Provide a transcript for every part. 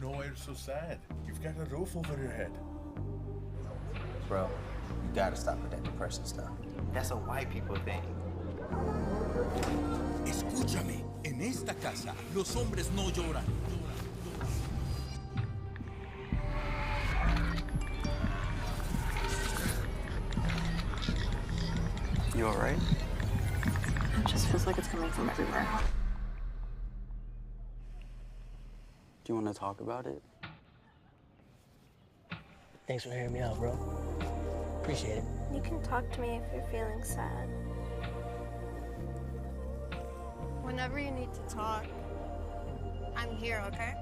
No, why you're so sad. You've got a roof over your head. Bro, you gotta stop with that depression stuff. That's a white people thing. Escúchame, en esta casa los hombres no lloran. You all right? It just feels like it's coming from everywhere. Do you want to talk about it? Thanks for hearing me out, bro. Appreciate it. You can talk to me if you're feeling sad. Whenever you need to talk, I'm here, okay?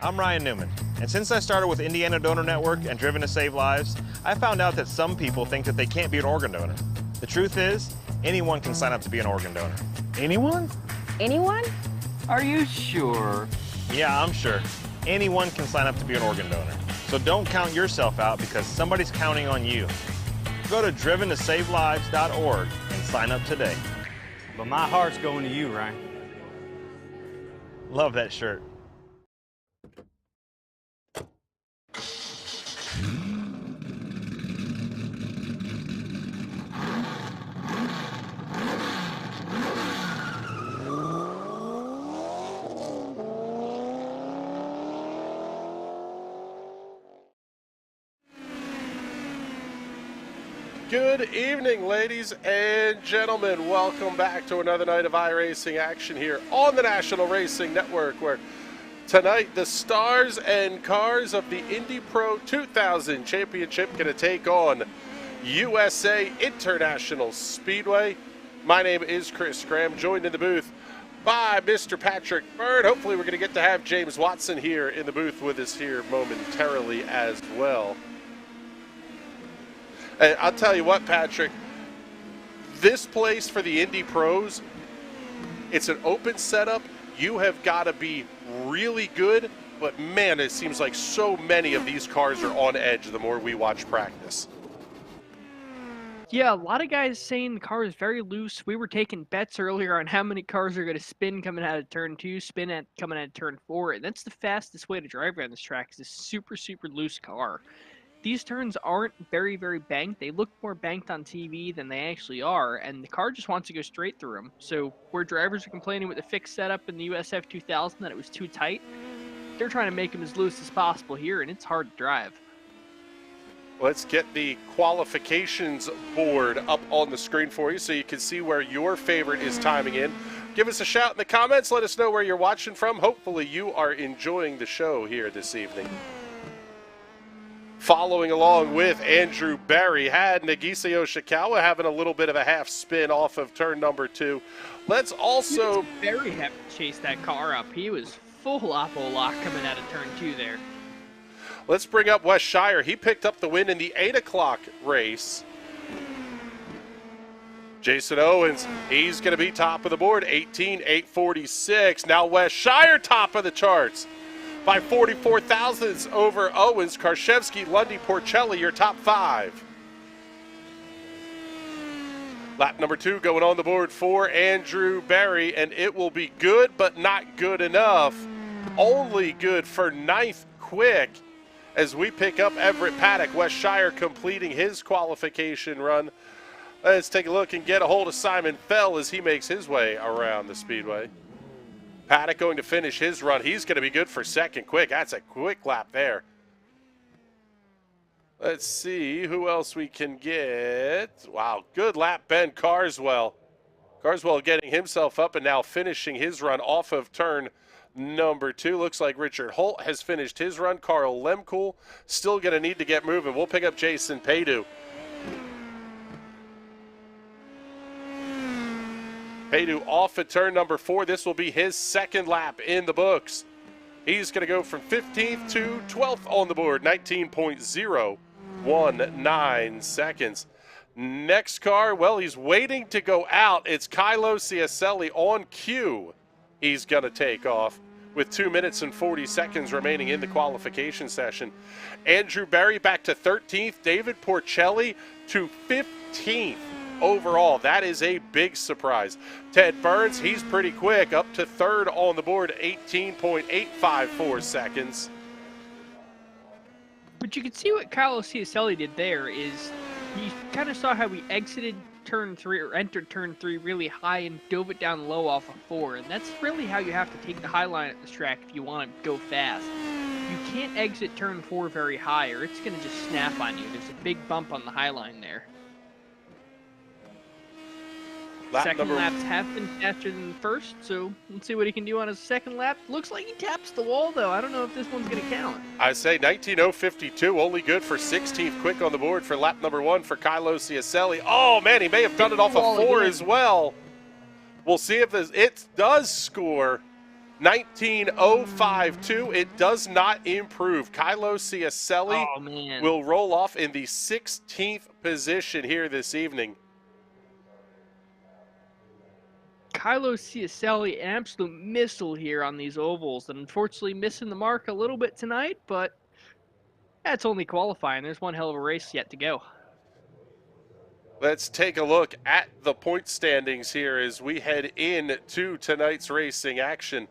I'm Ryan Newman, and since I started with Indiana Donor Network and Driven to Save Lives, I found out that some people think that they can't be an organ donor. The truth is, anyone can sign up to be an organ donor. Anyone? Anyone? Are you sure? Yeah, I'm sure. Anyone can sign up to be an organ donor. So don't count yourself out because somebody's counting on you. Go to driventosavelives.org and sign up today. But my heart's going to you, Ryan. Love that shirt. Good evening, ladies and gentlemen. Welcome back to another night of iRacing action here on the National Racing Network, where tonight the stars and cars of the Indy Pro 2000 Championship going to take on USA International Speedway. My name is Chris Graham, joined in the booth by Mr. Patrick Bird. Hopefully we're going to get to have James Watson here in the booth with us here momentarily as well. And I'll tell you what, Patrick, this place for the Indy Pros, it's an open setup. You have got to be really good, but man, it seems like so many of these cars are on edge the more we watch practice. Yeah, a lot of guys saying the car is very loose. We were taking bets earlier on how many cars are going to spin coming out of turn 2, coming out of turn 4, and that's the fastest way to drive around this track is a super, super loose car. These turns aren't very, very banked. They look more banked on TV than they actually are, and the car just wants to go straight through them. So where drivers are complaining with the fixed setup in the USF2000 that it was too tight, they're trying to make them as loose as possible here, and it's hard to drive. Let's get the qualifications board up on the screen for you so you can see where your favorite is timing in. Give us a shout in the comments. Let us know where you're watching from. Hopefully you are enjoying the show here this evening. Following along with Andrew Barry had Nagisa Yoshikawa having a little bit of a half spin off of turn number 2. Let's also... Barry had to chase that car up. He was full oppo lock coming out of turn 2 there. Let's bring up Wes Shire. He picked up the win in the 8 o'clock race. Jason Owens, he's going to be top of the board, 18,846. Now Wes Shire top of the charts by 44 thousandths over Owens. Karszewski, Lundy, Porcelli, your top 5. Lap number 2 going on the board for Andrew Barry, and it will be good but not good enough. Only good for 9th quick as we pick up Everett Paddock. Wes Shire completing his qualification run. Let's take a look and get a hold of Simon Fell as he makes his way around the speedway. Paddock going to finish his run. He's going to be good for second quick. That's a quick lap there. Let's see who else we can get. Wow, good lap, Ben Carswell. Carswell getting himself up and now finishing his run off of turn number 2. Looks like Richard Holt has finished his run. Carl Lemkool still going to need to get moving. We'll pick up Jason Paydu. Paydu off at turn number 4. This will be his second lap in the books. He's going to go from 15th to 12th on the board, 19.019 seconds. Next car, well, he's waiting to go out. It's Kylo Ciacelli on cue. He's going to take off with 2 minutes and 40 seconds remaining in the qualification session. Andrew Berry back to 13th. David Porcelli to 15th overall. That is a big surprise. Ted Burns, he's pretty quick, up to 3rd on the board, 18.854 seconds. But you can see what Carlos Ciacelli did there is you kind of saw how he exited turn 3 or entered turn 3 really high and dove it down low off of 4. And that's really how you have to take the high line at this track if you want to go fast. You can't exit turn 4 very high or it's going to just snap on you. There's a big bump on the high line there. Second laps have been faster than the first, so let's see what he can do on his second lap. Looks like he taps the wall, though. I don't know if this one's going to count. I say 19.052, only good for 16th quick on the board for lap number 1 for Kylo Ciacelli. Oh, man, he may have done it off of 4 as well. We'll see if it does score 19.052. It does not improve. Kylo Ciacelli will roll off in the 16th position here this evening. Kylo Ciacelli, an absolute missile here on these ovals, and unfortunately missing the mark a little bit tonight, but that's only qualifying. There's one hell of a race yet to go. Let's take a look at the point standings here as we head into tonight's racing action.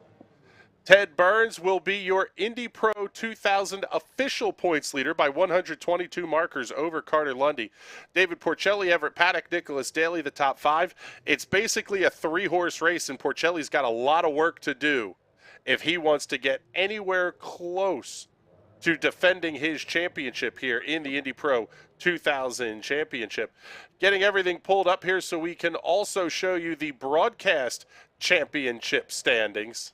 Ted Burns will be your Indy Pro 2000 official points leader by 122 markers over Carter Lundy. David Porcelli, Everett Paddock, Nicholas Daly, the top 5. It's basically a 3-horse race, and Porcelli's got a lot of work to do if he wants to get anywhere close to defending his championship here in the Indy Pro 2000 championship. Getting everything pulled up here so we can also show you the broadcast championship standings.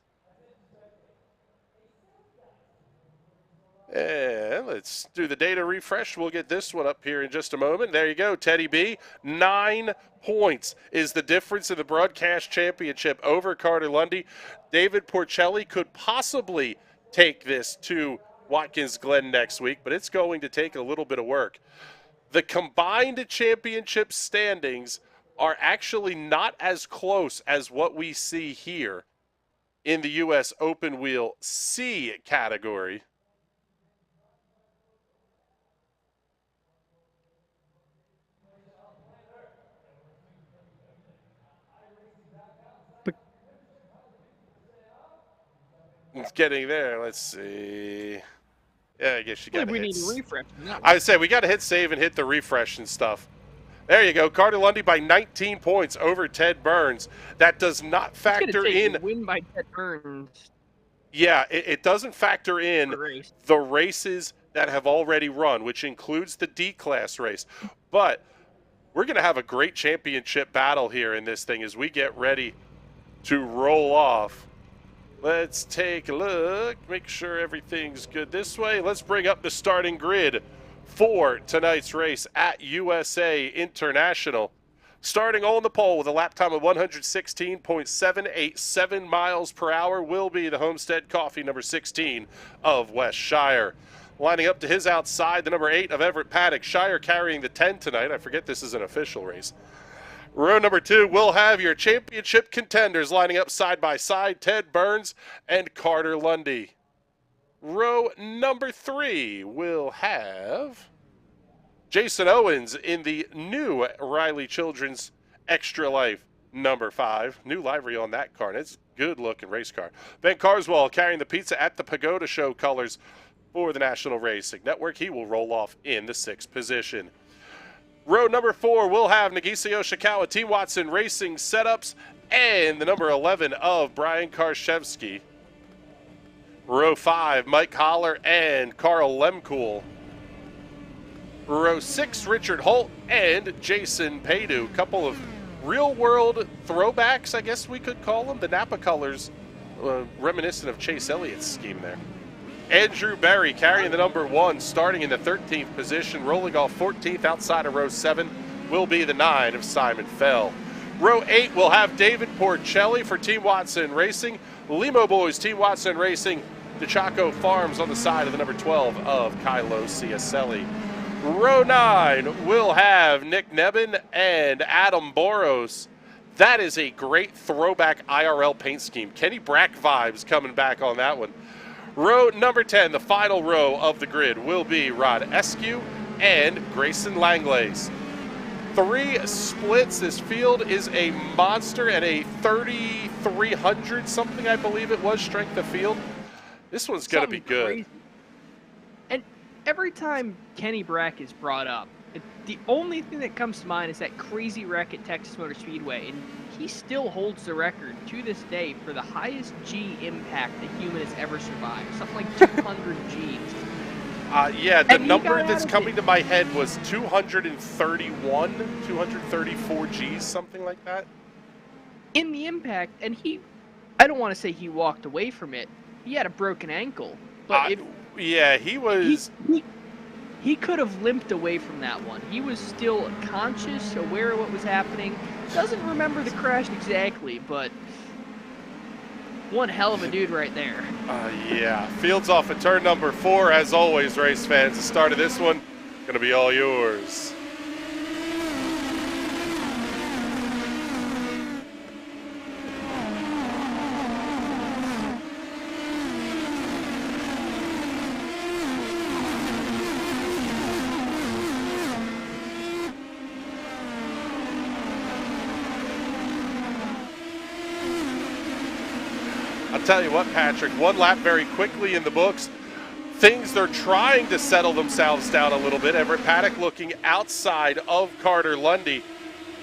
And let's do the data refresh. We'll get this one up here in just a moment. There you go, Teddy B. 9 points is the difference in the broadcast championship over Carter Lundy. David Porcelli could possibly take this to Watkins Glen next week, but it's going to take a little bit of work. The combined championship standings are actually not as close as what we see here in the U.S. Open Wheel C category. It's getting there. Let's see. Yeah, I guess you got to We need to refresh. I would say we got to hit save and hit the refresh and stuff. There you go. Carter Lundy by 19 points over Ted Burns. That does not factor in. Win by Ted Burns. Yeah, it doesn't factor in the races that have already run, which includes the D-class race. But we're going to have a great championship battle here in this thing as we get ready to roll off. Let's take a look, make sure everything's good this way. Let's bring up the starting grid for tonight's race at USA International. Starting on the pole with a lap time of 116.787 miles per hour will be the Homestead Coffee number 16 of Wes Shire. Lining up to his outside, the number 8 of Everett Paddock. Shire carrying the 10 tonight. I forget this is an official race. Row number 2 will have your championship contenders lining up side by side, Ted Burns and Carter Lundy. Row number 3 will have Jason Owens in the new Riley Children's Extra Life number 5. New livery on that car, and it's a good-looking race car. Ben Carswell carrying the pizza at the Pagoda Show colors. for the National Racing Network. He will roll off in the 6th position. Row number 4 will have Nagisa Yoshikawa, Team Watson Racing setups, and the number 11 of Brian Karszewski. Row 5, Mike Holler and Carl Lemkool. Row 6, Richard Holt and Jason Paydu. Couple of real-world throwbacks, I guess we could call them. The Napa colors, reminiscent of Chase Elliott's scheme there. Andrew Berry carrying the number 1, starting in the 13th position, rolling off 14th outside of row 7, will be the 9 of Simon Fell. Row 8 will have David Porcelli for Team Watson Racing. Limo Boys, Team Watson Racing. DeChaco Farms on the side of the number 12 of Kylo Ciacelli. Row 9 will have Nick Nebben and Adam Boros. That is a great throwback IRL paint scheme. Kenny Brack vibes coming back on that one. Row number 10, the final row of the grid, will be Rod Eskew and Grayson Langlays. 3 splits. This field is a monster and a 3,300 something, I believe it was, strength of field. This one's going to be good. Crazy. And every time Kenny Brack is brought up, the only thing that comes to mind is that crazy wreck at Texas Motor Speedway, and he still holds the record to this day for the highest G impact a human has ever survived, something like 200 Gs. Yeah, the number that's coming to my head was 231, 234 Gs, something like that. In the impact, and I don't want to say he walked away from it. He had a broken ankle, but yeah, he was. He could have limped away from that one. He was still conscious, aware of what was happening. Doesn't remember the crash exactly, but one hell of a dude right there. Yeah, fields off at turn number 4. As always, race fans, the start of this one going to be all yours. I'll tell you what, Patrick, 1 lap very quickly in the books. Things, they're trying to settle themselves down a little bit. Everett Paddock looking outside of Carter Lundy.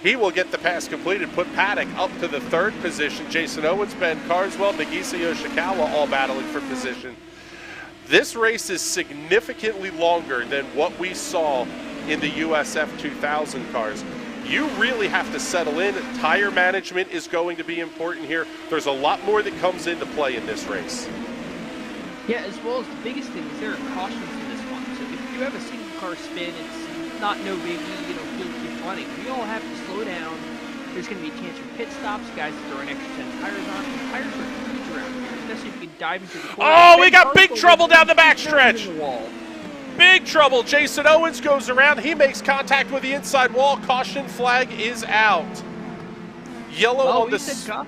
He will get the pass completed, put Paddock up to the 3rd position. Jason Owens, Ben Carswell, Nagisa Yoshikawa all battling for position. This race is significantly longer than what we saw in the USF2000 cars. You really have to settle in. Tire management is going to be important here. There's a lot more that comes into play in this race. Yeah, as well as the biggest thing is there are cautions in this one. So if you have a single car spin, it's not no biggie, field keep running. We all have to slow down. There's going to be a chance for pit stops, guys throwing extra 10 tires on. The tires are huge around here, especially if you can dive into the corner. Oh, we got big trouble down the backstretch. Big trouble. Jason Owens goes around. He makes contact with the inside wall. Caution flag is out. Yellow on the...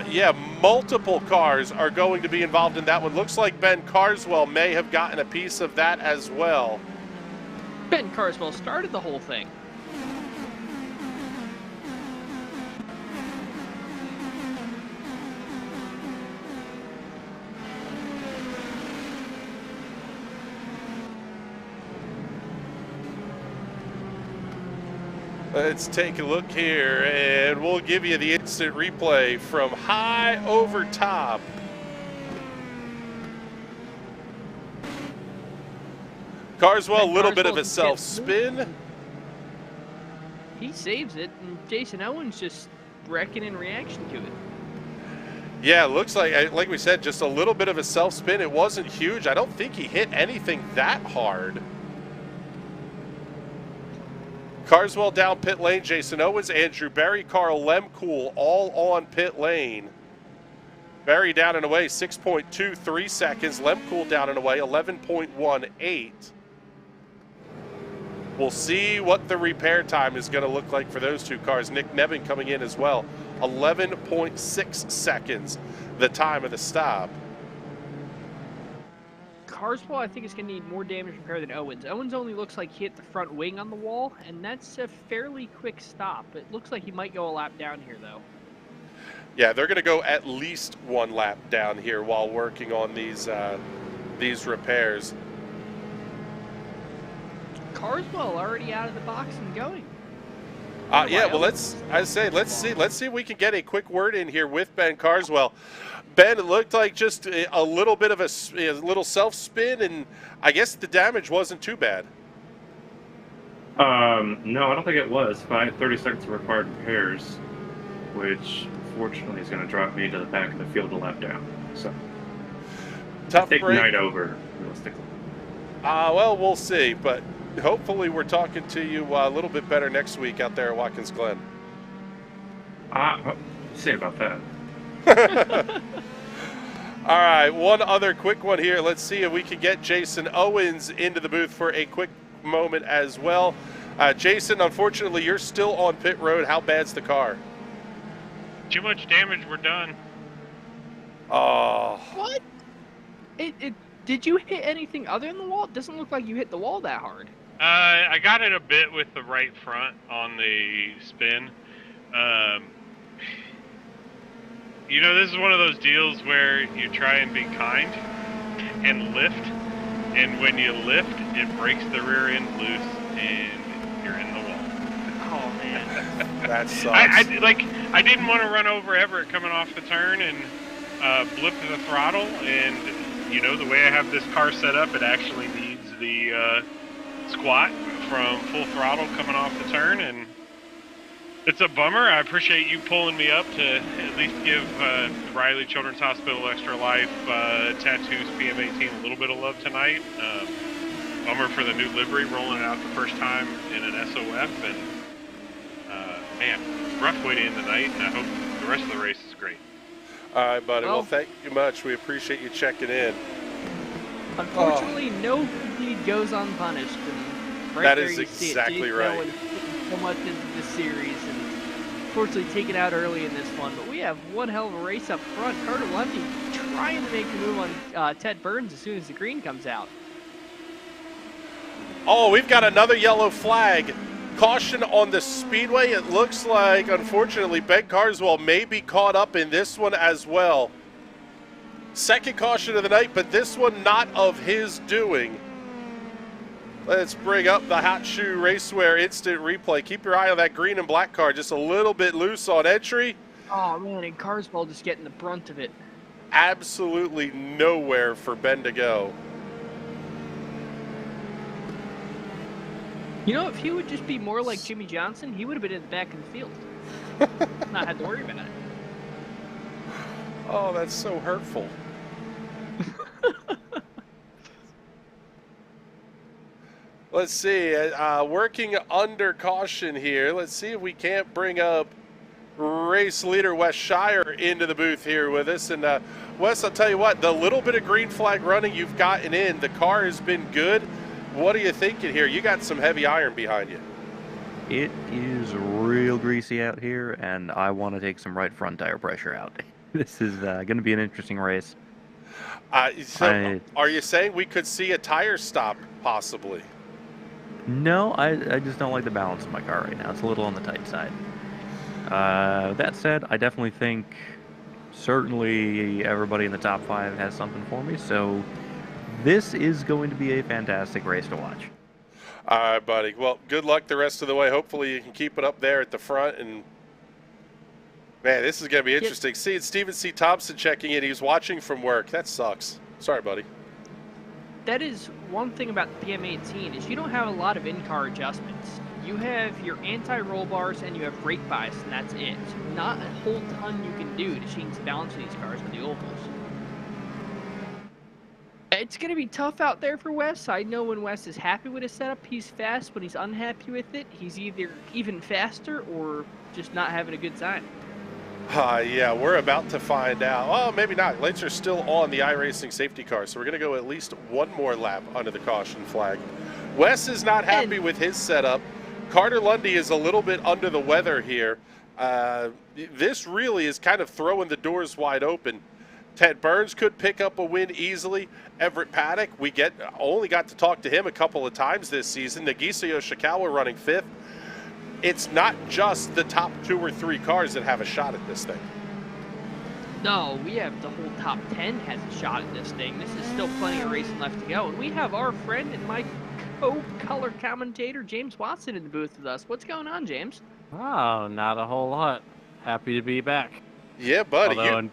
yeah, multiple cars are going to be involved in that one. Looks like Ben Carswell may have gotten a piece of that as well. Ben Carswell started the whole thing. Let's take a look here, and we'll give you the instant replay from high over top. Carswell, a little bit of a self-spin. He saves it, and Jason Owens just wrecking in reaction to it. Yeah, it looks like we said, just a little bit of a self-spin. It wasn't huge. I don't think he hit anything that hard. Carswell down pit lane, Jason Owens, Andrew Berry, Carl Lemkool all on pit lane. Berry down and away, 6.23 seconds. Lemkool down and away, 11.18. We'll see what the repair time is going to look like for those two cars. Nick Nebben coming in as well, 11.6 seconds, the time of the stop. Carswell, I think, is going to need more damage repair than Owens. Owens only looks like he hit the front wing on the wall, and that's a fairly quick stop. It looks like he might go a lap down here, though. Yeah, they're going to go at least 1 lap down here while working on these these repairs. Carswell already out of the box and going. Yeah, well, let's see if we can get a quick word in here with Ben Carswell. Ben, it looked like just a little bit of a little self-spin, and I guess the damage wasn't too bad. No, I don't think it was. 30 seconds of required repairs, which unfortunately is going to drop me to the back of the field a lap down. So, tough take break. night over, realistically. Well, we'll see, but hopefully we're talking to you a little bit better next week out there at Watkins Glen. Say about that. All right, one other quick one here. Let's see if we can get Jason Owens into the booth for a quick moment as well. Jason, unfortunately, you're still on pit road. How bad's the car? Too much damage. We're done. Oh. What? Did you hit anything other than the wall? It doesn't look like you hit the wall that hard. I got it a bit with the right front on the spin. You know, this is one of those deals where you try and be kind and lift, and when you lift, it breaks the rear end loose, and you're in the wall. Oh man, that sucks. I didn't want to run over Everett coming off the turn and blip the throttle, and you know the way I have this car set up, it actually needs the squat from full throttle coming off the turn, and it's a bummer. I appreciate you pulling me up to at least give Riley Children's Hospital Extra Life Tattoos PM18 a little bit of love tonight. Bummer for the new livery rolling out the first time in an SOF, and man, rough way to end the night, and I hope the rest of the race is great. All right, buddy. Well, thank you much. We appreciate you checking in. Unfortunately, no deed goes unpunished. And right that there is you exactly see it. right. So much into this series, and unfortunately taken out early in this one. But we have one hell of a race up front. Carter Lundy trying to make the move on Ted Burns as soon as the green comes out. Oh, we've got another yellow flag. Caution on the speedway. It looks like, unfortunately, Ben Carswell may be caught up in this one as well. Second caution of the night, but this one not of his doing. Let's bring up the Hot Shoe Racewear instant replay. Keep your eye on that green and black car. Just a little bit loose on entry. Oh, man, and Carswell just getting the brunt of it. Absolutely nowhere for Ben to go. You know, if he would just be more like Jimmy Johnson, he would have been in the back of the field. Not had to worry about it. Oh, that's so hurtful. Let's see, working under caution here. Let's see if we can't bring up race leader Wes Shire into the booth here with us. And Wes, I'll tell you what, the little bit of green flag running you've gotten in, the car has been good. What are you thinking here? You got some heavy iron behind you. It is real greasy out here, and I want to take some right front tire pressure out. This is going to be an interesting race. Are you saying we could see a tire stop, possibly? No, I just don't like the balance of my car right now. It's a little on the tight side. That said, I definitely think certainly everybody in the top 5 has something for me, so this is going to be a fantastic race to watch. All right, buddy. Well, good luck the rest of the way. Hopefully you can keep it up there at the front. And, man, this is going to be interesting. Seeing Stephen C. Thompson checking in. He's watching from work. That sucks. Sorry, buddy. That is one thing about the PM18 is you don't have a lot of in-car adjustments. You have your anti-roll bars and you have brake bias, and that's it. So not a whole ton you can do to change the balance of these cars with the ovals. It's going to be tough out there for Wes. I know when Wes is happy with his setup, he's fast. When he's unhappy with it, he's either even faster or just not having a good time. Yeah, we're about to find out. Oh, maybe not. Lights are still on the iRacing safety car, so we're going to go at least one more lap under the caution flag. Wes is not happy with his setup. Carter Lundy is a little bit under the weather here. This really is kind of throwing the doors wide open. Ted Burns could pick up a win easily. Everett Paddock, we only got to talk to him a couple of times this season. Nagisa Yoshikawa running 5th. It's not just the top 2 or 3 cars that have a shot at this thing. No, we have the whole top 10 has a shot at this thing. This is still plenty of racing left to go. And we have our friend and my co-color commentator, James Watson, in the booth with us. What's going on, James? Oh, not a whole lot. Happy to be back. Yeah, buddy. Although I'm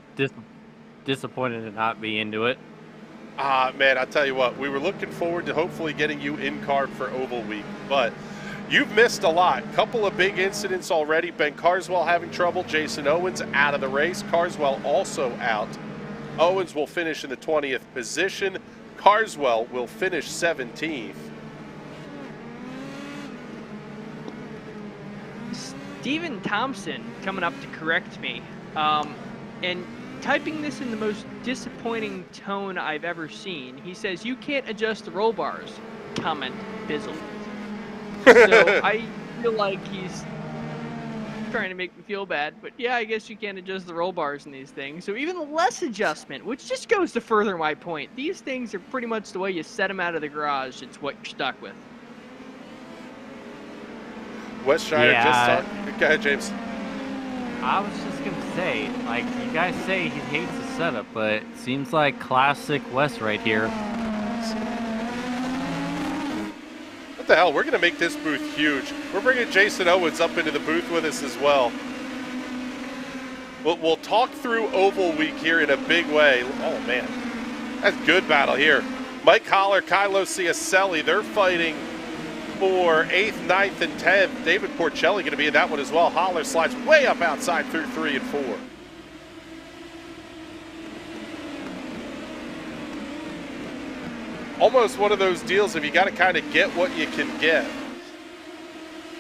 disappointed to not be into it. Man, I'll tell you what. We were looking forward to hopefully getting you in carb for Oval Week, but you've missed a lot. Couple of big incidents already. Ben Carswell having trouble. Jason Owens out of the race. Carswell also out. Owens will finish in the 20th position. Carswell will finish 17th. Steven Thompson coming up to correct me. And typing this in the most disappointing tone I've ever seen. He says, "You can't adjust the roll bars." Comment, Bizzle. So I feel like he's trying to make me feel bad, but yeah, I guess you can't adjust the roll bars in these things. So even less adjustment, which just goes to further my point. These things are pretty much the way you set them out of the garage. It's what you're stuck with. Wes Shire just talked. Go ahead, James. I was just going to say, like, you guys say he hates the setup, but it seems like classic Wes right here. What the hell? We're going to make this booth huge. We're bringing Jason Owens up into the booth with us as well. We'll talk through Oval Week here in a big way. Oh, man. That's good battle here. Mike Holler, Kylo Ciacelli, they're fighting for 8th, 9th, and 10th. David Porcelli going to be in that one as well. Holler slides way up outside through 3 and 4. Almost one of those deals if you got to kind of get what you can get.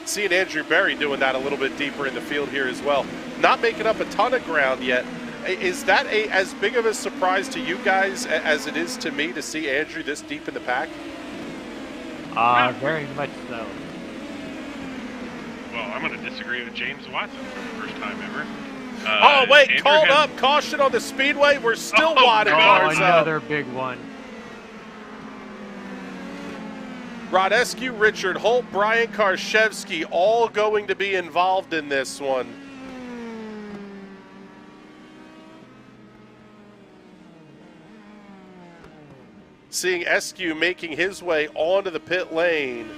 Seeing Andrew Berry doing that a little bit deeper in the field here as well. Not making up a ton of ground yet. Is that as big of a surprise to you guys as it is to me to see Andrew this deep in the pack? Very much so. Well, I'm going to disagree with James Watson for the first time ever. Oh, wait, called up. Caution on the speedway. We're still wadding cars up. Another big one. Rodescu, Richard Holt, Brian Karszewski, all going to be involved in this one. Seeing Eskew making his way onto the pit lane.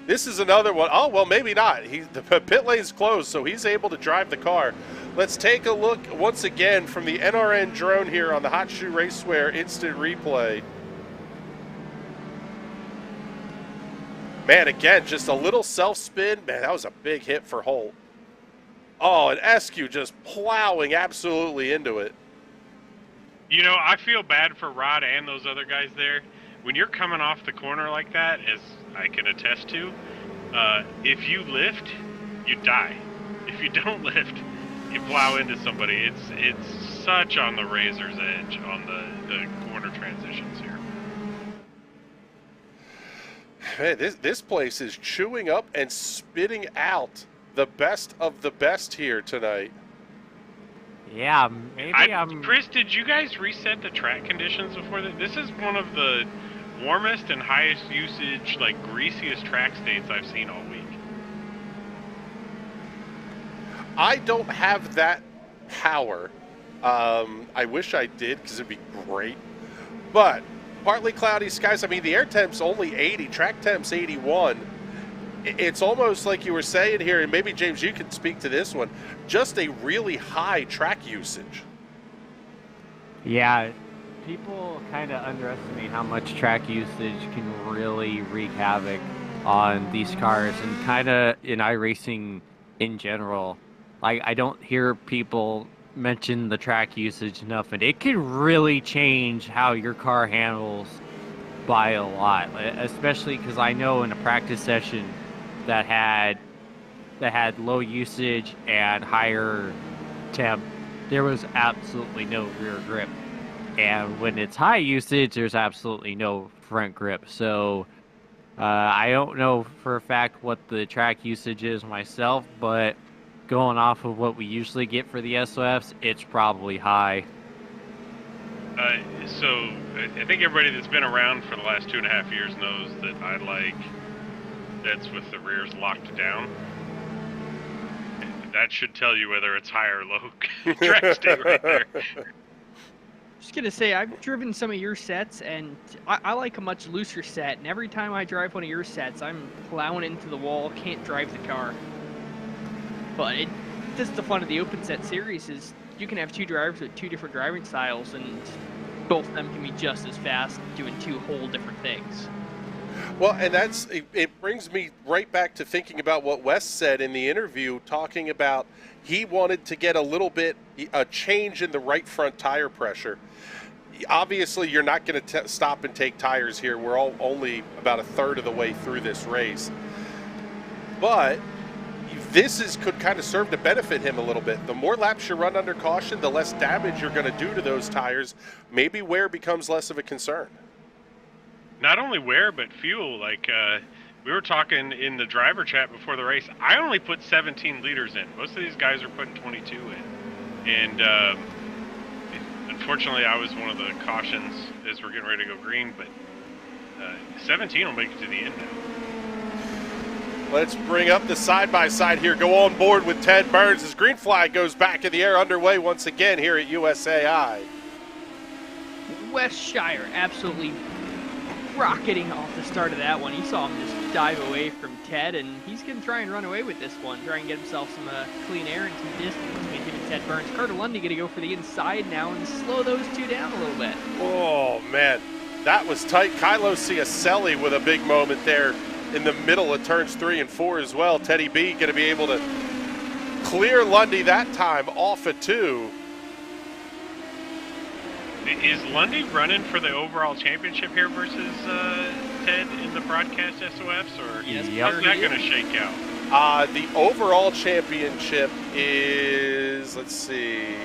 This is another one. Oh, well, maybe not. The pit lane's closed, so he's able to drive the car. Let's take a look once again from the NRN drone here on the Hot Shoe Racewear Instant Replay. Man, again, just a little self-spin. Man, that was a big hit for Holt. Oh, and Eskew just plowing absolutely into it. You know, I feel bad for Rod and those other guys there. When you're coming off the corner like that, as I can attest to, if you lift, you die. If you don't lift, you plow into somebody. It's such on the razor's edge on the corner transitions here. Man, this place is chewing up and spitting out the best of the best here tonight. Yeah, maybe Chris, did you guys reset the track conditions before that? This is one of the warmest and highest usage, like greasiest track states I've seen all week. I don't have that power. I wish I did because it'd be great. But partly cloudy skies. I mean, the air temp's only 80, track temp's 81. It's almost like you were saying here, and maybe, James, you can speak to this one, just a really high track usage. Yeah, people kind of underestimate how much track usage can really wreak havoc on these cars and kind of in iRacing in general. Like, I don't hear people mention the track usage enough, and it can really change how your car handles by a lot, especially because I know in a practice session that had low usage and higher temp, there was absolutely no rear grip. And when it's high usage, there's absolutely no front grip. So I don't know for a fact what the track usage is myself, but going off of what we usually get for the SOFs, it's probably high. So I think everybody that's been around for the last 2.5 years knows that I like that's with the rears locked down. that should tell you whether it's high or low track state right there. Just gonna say, I've driven some of your sets, and I like a much looser set. And every time I drive one of your sets, I'm plowing into the wall, can't drive the car. But that's the fun of the open set series is you can have two drivers with two different driving styles, and both of them can be just as fast doing two whole different things. Well, and it brings me right back to thinking about what Wes said in the interview, talking about he wanted to get a change in the right front tire pressure. Obviously, you're not going to stop and take tires here. We're only about a third of the way through this race. But this could kind of serve to benefit him a little bit. The more laps you run under caution, the less damage you're going to do to those tires. Maybe wear becomes less of a concern. Not only wear, but fuel. Like, we were talking in the driver chat before the race. I only put 17 liters in. Most of these guys are putting 22 in. And unfortunately, I was one of the cautions as we're getting ready to go green, but 17 will make it to the end now. Let's bring up the side-by-side here. Go on board with Ted Burns as green flag goes back in the air, underway once again here at USAI. Wes Shire absolutely rocketing off the start of that one. You saw him just dive away from Ted, and he's going to try and run away with this one, try and get himself some clean air and some distance between him and Ted Burns. Carter Lundy going to go for the inside now and slow those two down a little bit. Oh, man. That was tight. Kylo Ciacelli with a big moment there in the middle of turns 3 and 4 as well. Teddy B going to be able to clear Lundy that time off at 2. Is Lundy running for the overall championship here versus Ted in the broadcast SOFs, or yes, how's that going to shake out? The overall championship is, let's see,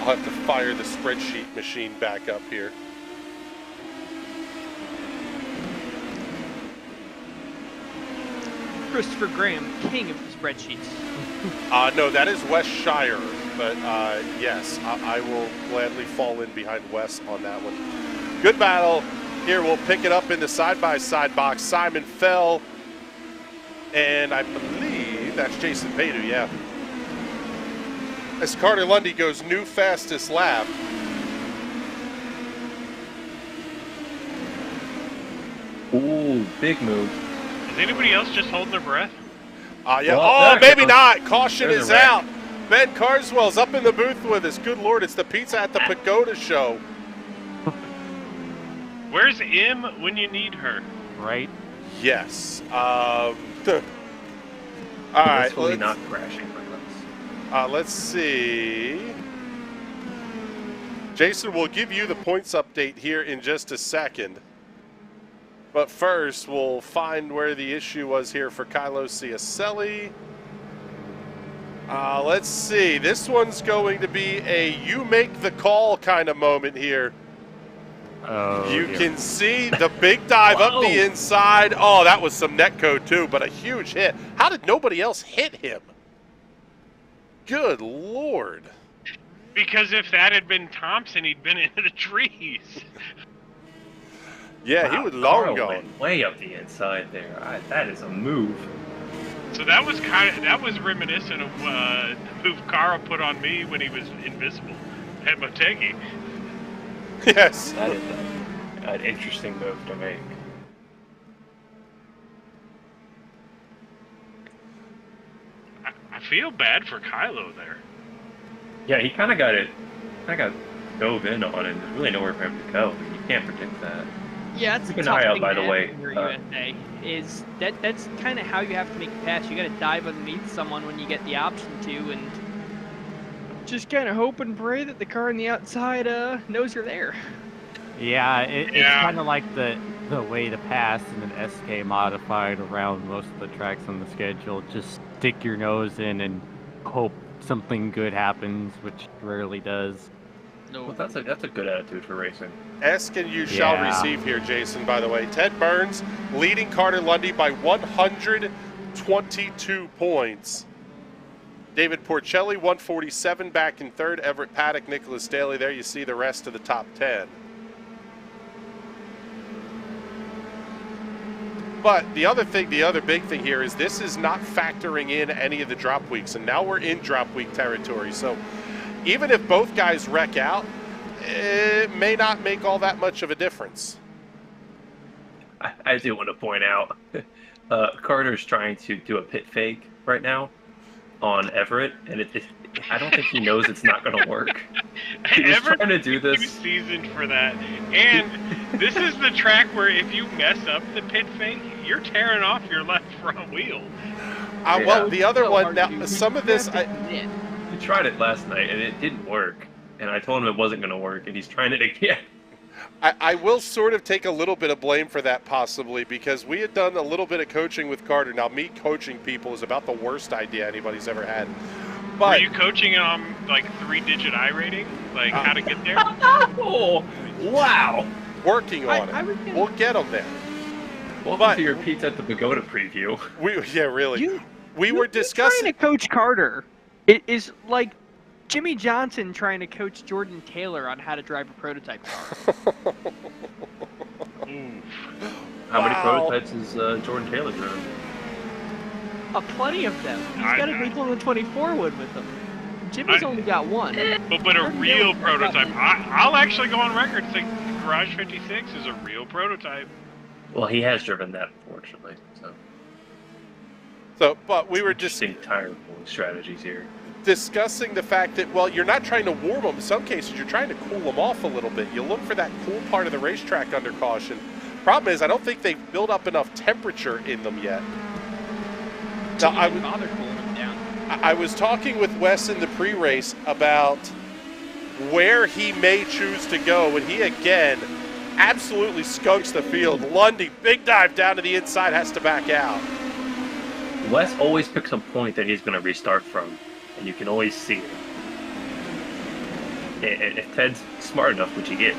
I'll have to fire the spreadsheet machine back up here. Christopher Graham, king of the spreadsheets. No, that is Wes Shire, but yes, I will gladly fall in behind Wes on that one. Good battle. Here we'll pick it up in the side-by-side box. Simon Fell, and I believe that's Jason Padu, yeah. As Carter Lundy goes new fastest lap. Ooh, big move. Is anybody else just holding their breath? Yeah. Oh, maybe not. Caution is out. Ben Carswell's up in the booth with us. Good Lord, it's the Pizza at the Pagoda show. Where's M when you need her? Right? Yes. All right. Hopefully not crashing my lips. Let's see. Jason, we'll give you the points update here in just a second. But first, we'll find where the issue was here for Kylo Ciacelli. Let's see. This one's going to be a you make the call kind of moment here. Oh, you can see the big dive up the inside. Oh, that was some netcode too, but a huge hit. How did nobody else hit him? Good Lord. Because if that had been Thompson, he'd been into the trees. Yeah, wow, he was long gone. Way up the inside there. That is a move. So that was reminiscent of the move Carl put on me when he was invisible at Motegi. Yes. That is an interesting move to make. I feel bad for Kylo there. Yeah, he kind of got dove in on it. There's really nowhere for him to go. You can't predict that. Yeah, that's keep an eye out, by the way. USA is that's kind of how you have to make a pass. You got to dive underneath someone when you get the option to, and just kind of hope and pray that the car on the outside knows you're there. Yeah, it's kind of like the way to pass in an SK modified around most of the tracks on the schedule. Just stick your nose in and hope something good happens, which rarely does. No. Well, that's a good attitude for racing. Ask and you shall receive here, Jason, by the way. Ted Burns leading Carter Lundy by 122 points. David Porcelli, 147, back in third. Everett Paddock, Nicholas Daly. There you see the rest of the top 10. But the other big thing here is this is not factoring in any of the drop weeks, and now we're in drop week territory. So even if both guys wreck out, it may not make all that much of a difference. I do want to point out, Carter's trying to do a pit fake right now on Everett, and I don't think he knows it's not going to work. He's trying to do this. Seasoned for that, and this is the track where if you mess up the pit fake, you're tearing off your left front wheel. Well, the other one now, some of this, he tried it last night and it didn't work, and I told him it wasn't going to work, and he's trying it again. I will sort of take a little bit of blame for that possibly, because we had done a little bit of coaching with Carter. Now, me coaching people is about the worst idea anybody's ever had. But were you coaching on like 3-digit iRating, like how to get there? Oh, wow! Working on it. We'll get them there. Welcome to your Pizza at the Pagoda preview. We were discussing trying to coach Carter. It is like Jimmy Johnson trying to coach Jordan Taylor on how to drive a prototype car. How many prototypes is Jordan Taylor driven? Plenty of them. He's got a Daytona 24 wood with him. Jimmy's only got one. But a real prototype. I'll actually go on record and say Garage 56 is a real prototype. Well, he has driven that, unfortunately. But we were just tire pulling strategies here. Discussing the fact that, well, you're not trying to warm them. In some cases, you're trying to cool them off a little bit. You look for that cool part of the racetrack under caution. Problem is, I don't think they've built up enough temperature in them yet. Now, I was talking with Wes in the pre-race about where he may choose to go, and he again absolutely skunks the field. Lundy, big dive down to the inside, has to back out. Wes always picks a point that he's going to restart from, and you can always see it. And if Ted's smart enough, which he is,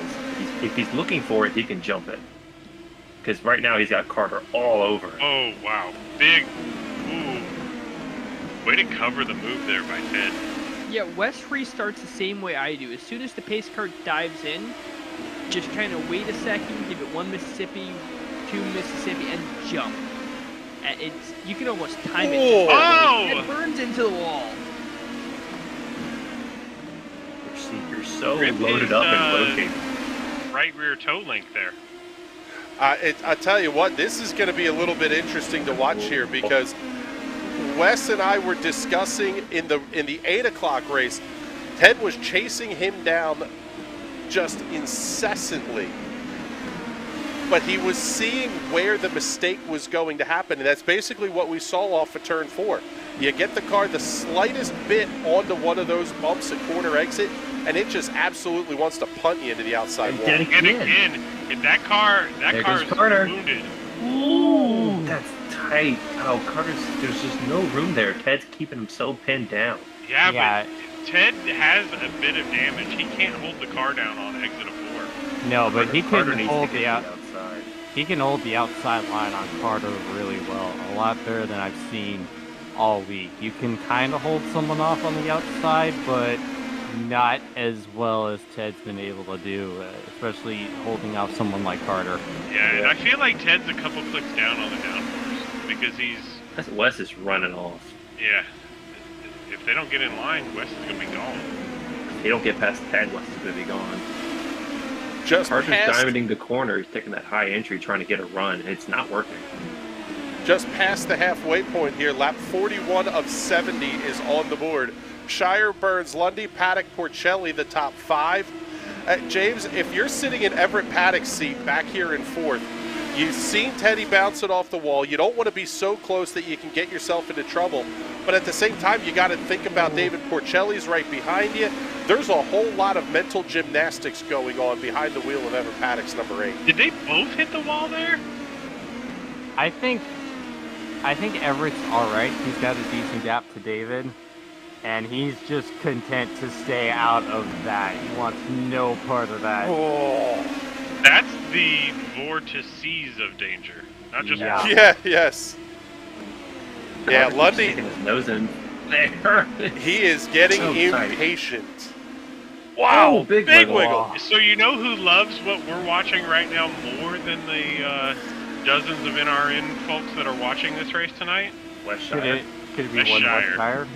if he's looking for it, he can jump it. Because right now he's got Carter all over him. Oh, wow. Big. Ooh. Way to cover the move there by Ted. Yeah, Wes restarts the same way I do. As soon as the pace car dives in, just kind of wait a second, give it 1 Mississippi, 2 Mississippi, and jump. You can almost time it. Oh! It burns into the wall. You're so loaded up and located. Right rear toe link there. I tell you what, this is going to be a little bit interesting to watch here, because Wes and I were discussing in the 8 o'clock race, Ted was chasing him down just incessantly. But he was seeing where the mistake was going to happen, and that's basically what we saw off of turn 4. You get the car the slightest bit onto one of those bumps at corner exit, and it just absolutely wants to punt you into the outside wall. And again, if that car is Carter. wounded. Ooh, that's tight. Oh, there's just no room there. Ted's keeping him so pinned down. Yeah, but Ted has a bit of damage. He can't hold the car down on exit of 4. No, but he can hold the outside. He can hold the outside line on Carter really well, a lot better than I've seen all week. You can kind of hold someone off on the outside, but not as well as Ted's been able to do, especially holding off someone like Carter. Yeah, and I feel like Ted's a couple clicks down on the downforce because Wes is running off. Yeah. If they don't get in line, Wes is going to be gone. If they don't get past Ted, Wes is going to be gone. Carter's diamonding the corner. He's taking that high entry, trying to get a run, and it's not working. Just past the halfway point here. Lap 41 of 70 is on the board. Shire, Burns, Lundy, Paddock, Porcelli, the top 5. James, if you're sitting in Everett Paddock's seat back here in 4th, you've seen Teddy bounce it off the wall. You don't want to be so close that you can get yourself into trouble. But at the same time, you got to think about David Porcelli's right behind you. There's a whole lot of mental gymnastics going on behind the wheel of Everett Paddock's number 8. Did they both hit the wall there? I think Everett's all right. He's got a decent gap to David, and he's just content to stay out of that. He wants no part of that. Oh. That's the vortices of danger, not just one. Yeah, yes. Yeah, Lundy. Sticking his nose in there. He is getting impatient. Wow, oh, big wiggle. So you know who loves what we're watching right now more than the dozens of NRN folks that are watching this race tonight? Westshire. Could it be one Westshire?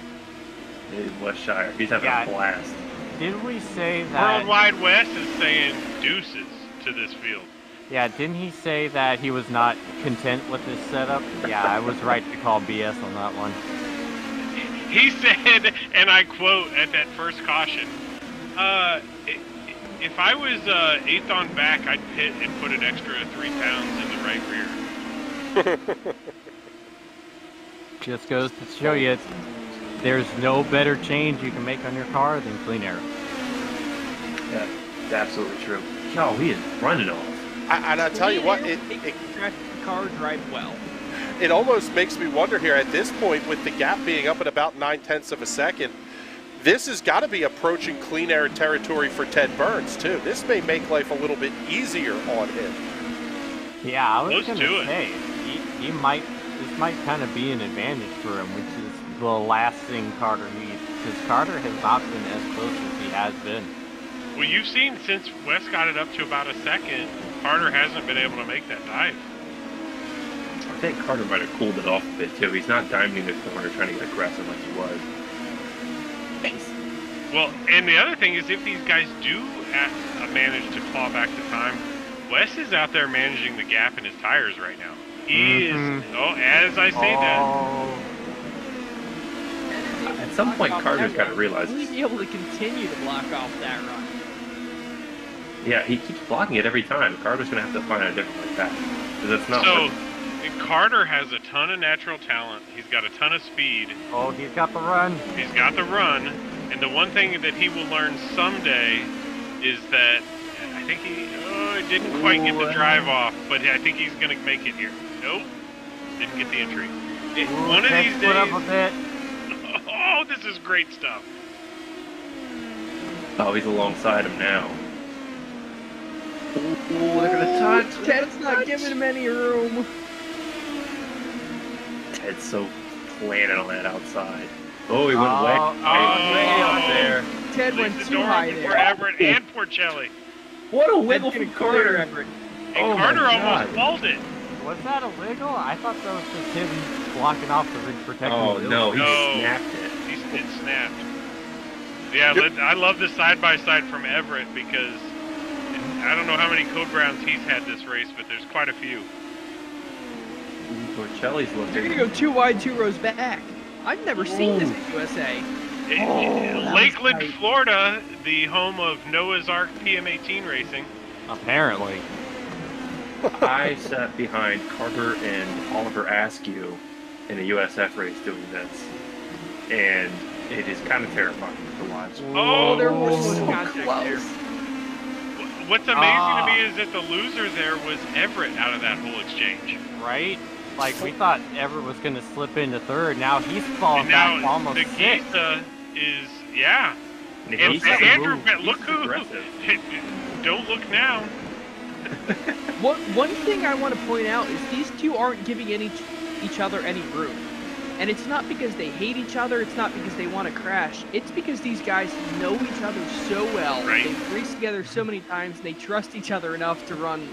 It is Westshire. He's having a blast. Did we say that? Worldwide West is saying deuces to this field. Yeah, didn't he say that he was not content with this setup? Yeah, I was right to call BS on that one. He said, and I quote at that first caution, if I was 8th on back, I'd pit and put an extra 3 pounds in the right rear. Just goes to show you, there's no better change you can make on your car than clean air. Yeah, it's absolutely true. Yo, he is running off. And I tell you what, the car drive well. It almost makes me wonder here at this point, with the gap being up at about 9/10 of a second, this has got to be approaching clean air territory for Ted Burns too. This may make life a little bit easier on him. Yeah, I was going to say, this might kind of be an advantage for him, which is the last thing Carter needs, because Carter has not been as close as he has been. Well, you've seen since West got it up to about a second, Carter hasn't been able to make that dive. I think Carter might have cooled it off a bit too. He's not diming the corner trying to get aggressive like he was. Well, and the other thing is, if these guys do manage to claw back the time, Wes is out there managing the gap in his tires right now. He is, as I say that. At some point, Carter's got to realize. Will he be able to continue to block off that run? Yeah, he keeps blocking it every time. Carter's going to have to find a different way back. Because it's not working. Carter has a ton of natural talent. He's got a ton of speed. Oh, he's got the run. He's got the run. And the one thing that he will learn someday is that I think he didn't quite get the drive off, but I think he's going to make it here. Nope. Didn't get the entry. One of these days. Up a bit. Oh, this is great stuff. Oh, he's alongside him now. Ooh, they're going to touch. Ted's not giving him any room. Ted's so planning on that outside. Oh, he went way up there. Ted went too high there. For Everett and Porcelli. What a wiggle from Carter. Everett. And Carter almost walled it. Was that a wiggle? I thought that was just him blocking off the protecting Oh, wheel. no, he snapped it. It snapped. Yeah, I love the side-by-side from Everett because I don't know how many code rounds he's had this race, but there's quite a few. Porcelli's looking. They're going to go 2 wide, 2 rows back. I've never seen this in USA. Lakeland, Florida, the home of Noah's Ark PM18 racing. Apparently. I sat behind Carter and Oliver Askew in a USF race doing this, and it is kind of terrifying to watch. Oh, there was so contact there. What's amazing to me is that the loser there was Everett out of that whole exchange. Right? Like, we thought Everett was going to slip into third. Now he's falling back almost sixth. Nagisa is, yeah. And Andrew, look who. Don't look now. One thing I want to point out is these two aren't giving each other any room. And it's not because they hate each other, it's not because they want to crash. It's because these guys know each other so well. Right. They've raced together so many times, and they trust each other enough to run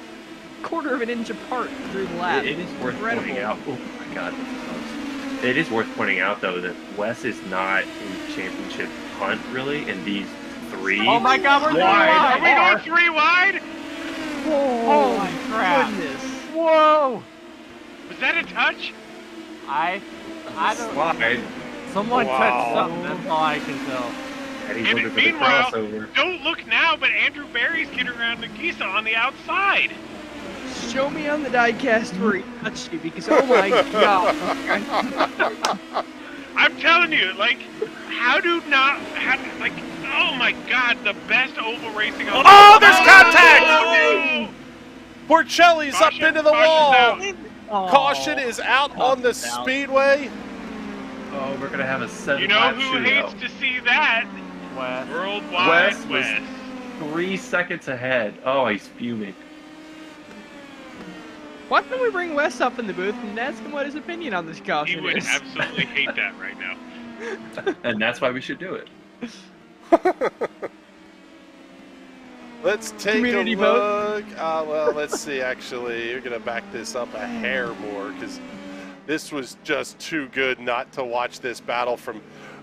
quarter of an inch apart through the lap. It is worth pointing out. Oh my God, this is close. It is worth pointing out though that Wes is not in championship hunt really in these three. Oh my God, we're three wide. Are we going 3 wide? Whoa, holy crap! Goodness. Whoa! Was that a touch? I don't. Slide. Someone touched something. That's all I can tell. And he's looking for the Meanwhile, crossover. don't look now, but Andrew Barry's getting around Nagisa on the outside. Show me on the diecast where he touched you, because oh my God. I'm telling you, like, oh my God, the best oval racing on Oh, there's contact! Porcelli's up into the wall. Caution is out on the speedway. Oh, we're gonna have a 7-lap You know who shootout. hates to see that? West. Worldwide West was 3 seconds ahead. Oh, he's fuming. Why don't we bring Wes up in the booth and ask him what his opinion on this caution He would is? absolutely hate that right now. And that's why we should do it. Let's take Community a look. Well, let's see. Actually, you're going to back this up a hair more because this was just too good not to watch this battle from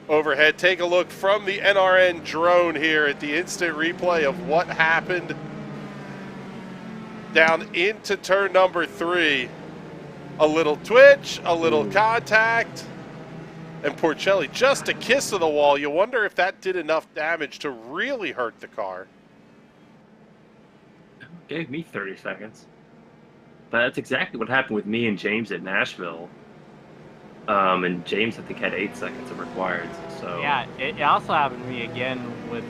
overhead. Take a look from the NRN drone here at the instant replay of what happened down into turn number 3. A little twitch, a little contact, and Porcelli just a kiss of the wall. You wonder if that did enough damage to really hurt the car. Gave me 30 seconds. But that's exactly what happened with me and James at Nashville. And James, I think, had 8 seconds of required. So yeah, it also happened to me again with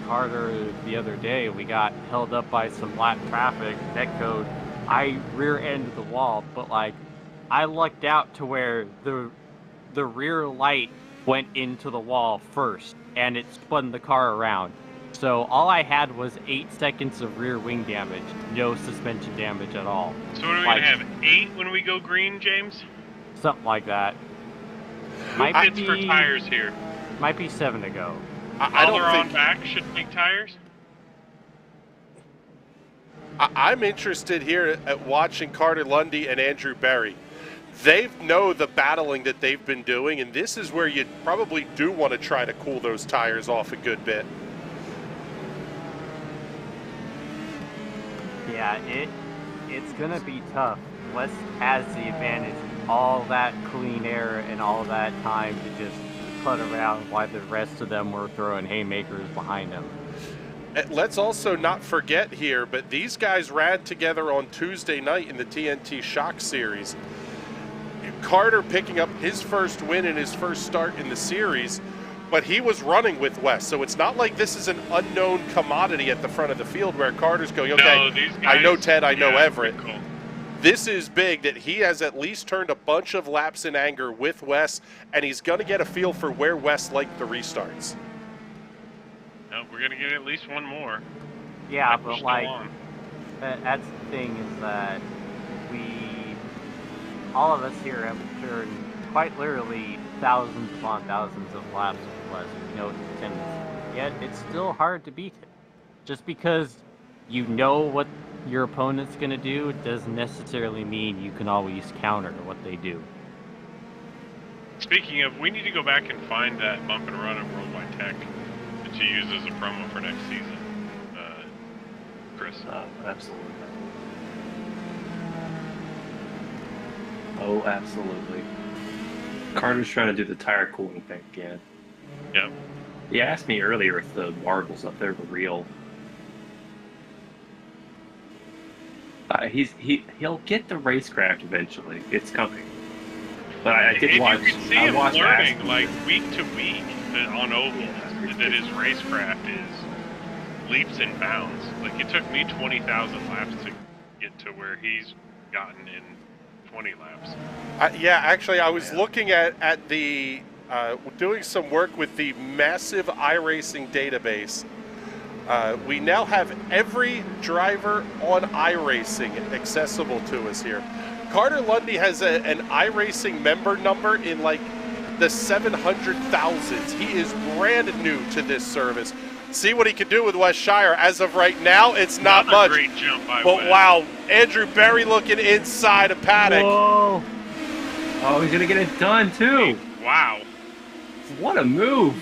Carter the other day. We got held up by some black traffic, netcode. I rear-ended the wall, but like I lucked out to where the rear light went into the wall first, and it spun the car around. So all I had was 8 seconds of rear wing damage, no suspension damage at all. So what are we gonna have? 8 when we go green, James? Something like that. Might be for tires here. Might be 7 to go. I don't think on back should make tires. I'm interested here at watching Carter Lundy and Andrew Berry. They know the battling that they've been doing, and this is where you probably do want to try to cool those tires off a good bit. Yeah, it's gonna be tough. Wes has the advantage, all that clean air and all that time to just putt around while the rest of them were throwing haymakers behind them. Let's also not forget here, but these guys ran together on Tuesday night in the TNT Shock Series. Carter picking up his first win in his first start in the series, but he was running with Wes, so it's not like this is an unknown commodity at the front of the field where Carter's going, okay, no, I know Ted, I know Everett. Cool. This is big that he has at least turned a bunch of laps in anger with Wes, and he's going to get a feel for where Wes liked the restarts. No, we're going to get at least one more. Yeah, but like, that's the thing is that all of us here have turned quite literally thousands upon thousands of laps with Wes. We know his tendency. Yet it's still hard to beat him. Just because you know what your opponent's going to do doesn't necessarily mean you can always counter what they do. Speaking of, we need to go back and find that bump and run of Worldwide Tech that you use as a promo for next season, Chris. Absolutely. Oh, absolutely. Carter's trying to do the tire cooling thing again. Yeah. He asked me earlier if the marbles up there were real. He'll get the racecraft eventually. It's coming. But I did watch. You can see him learning like week to week on ovals that his racecraft is leaps and bounds. Like it took me 20,000 laps to get to where he's gotten in 20 laps. Yeah, actually, I was looking at the doing some work with the massive iRacing database. We now have every driver on iRacing accessible to us here. Carter Lundy has an iRacing member number in like the 700,000s. He is brand new to this service. See what he can do with Wes Shire. As of right now, it's not much. Great jump by but Wes. wow, Andrew Berry looking inside a paddock. Whoa. Oh, he's going to get it done too. Wow. What a move.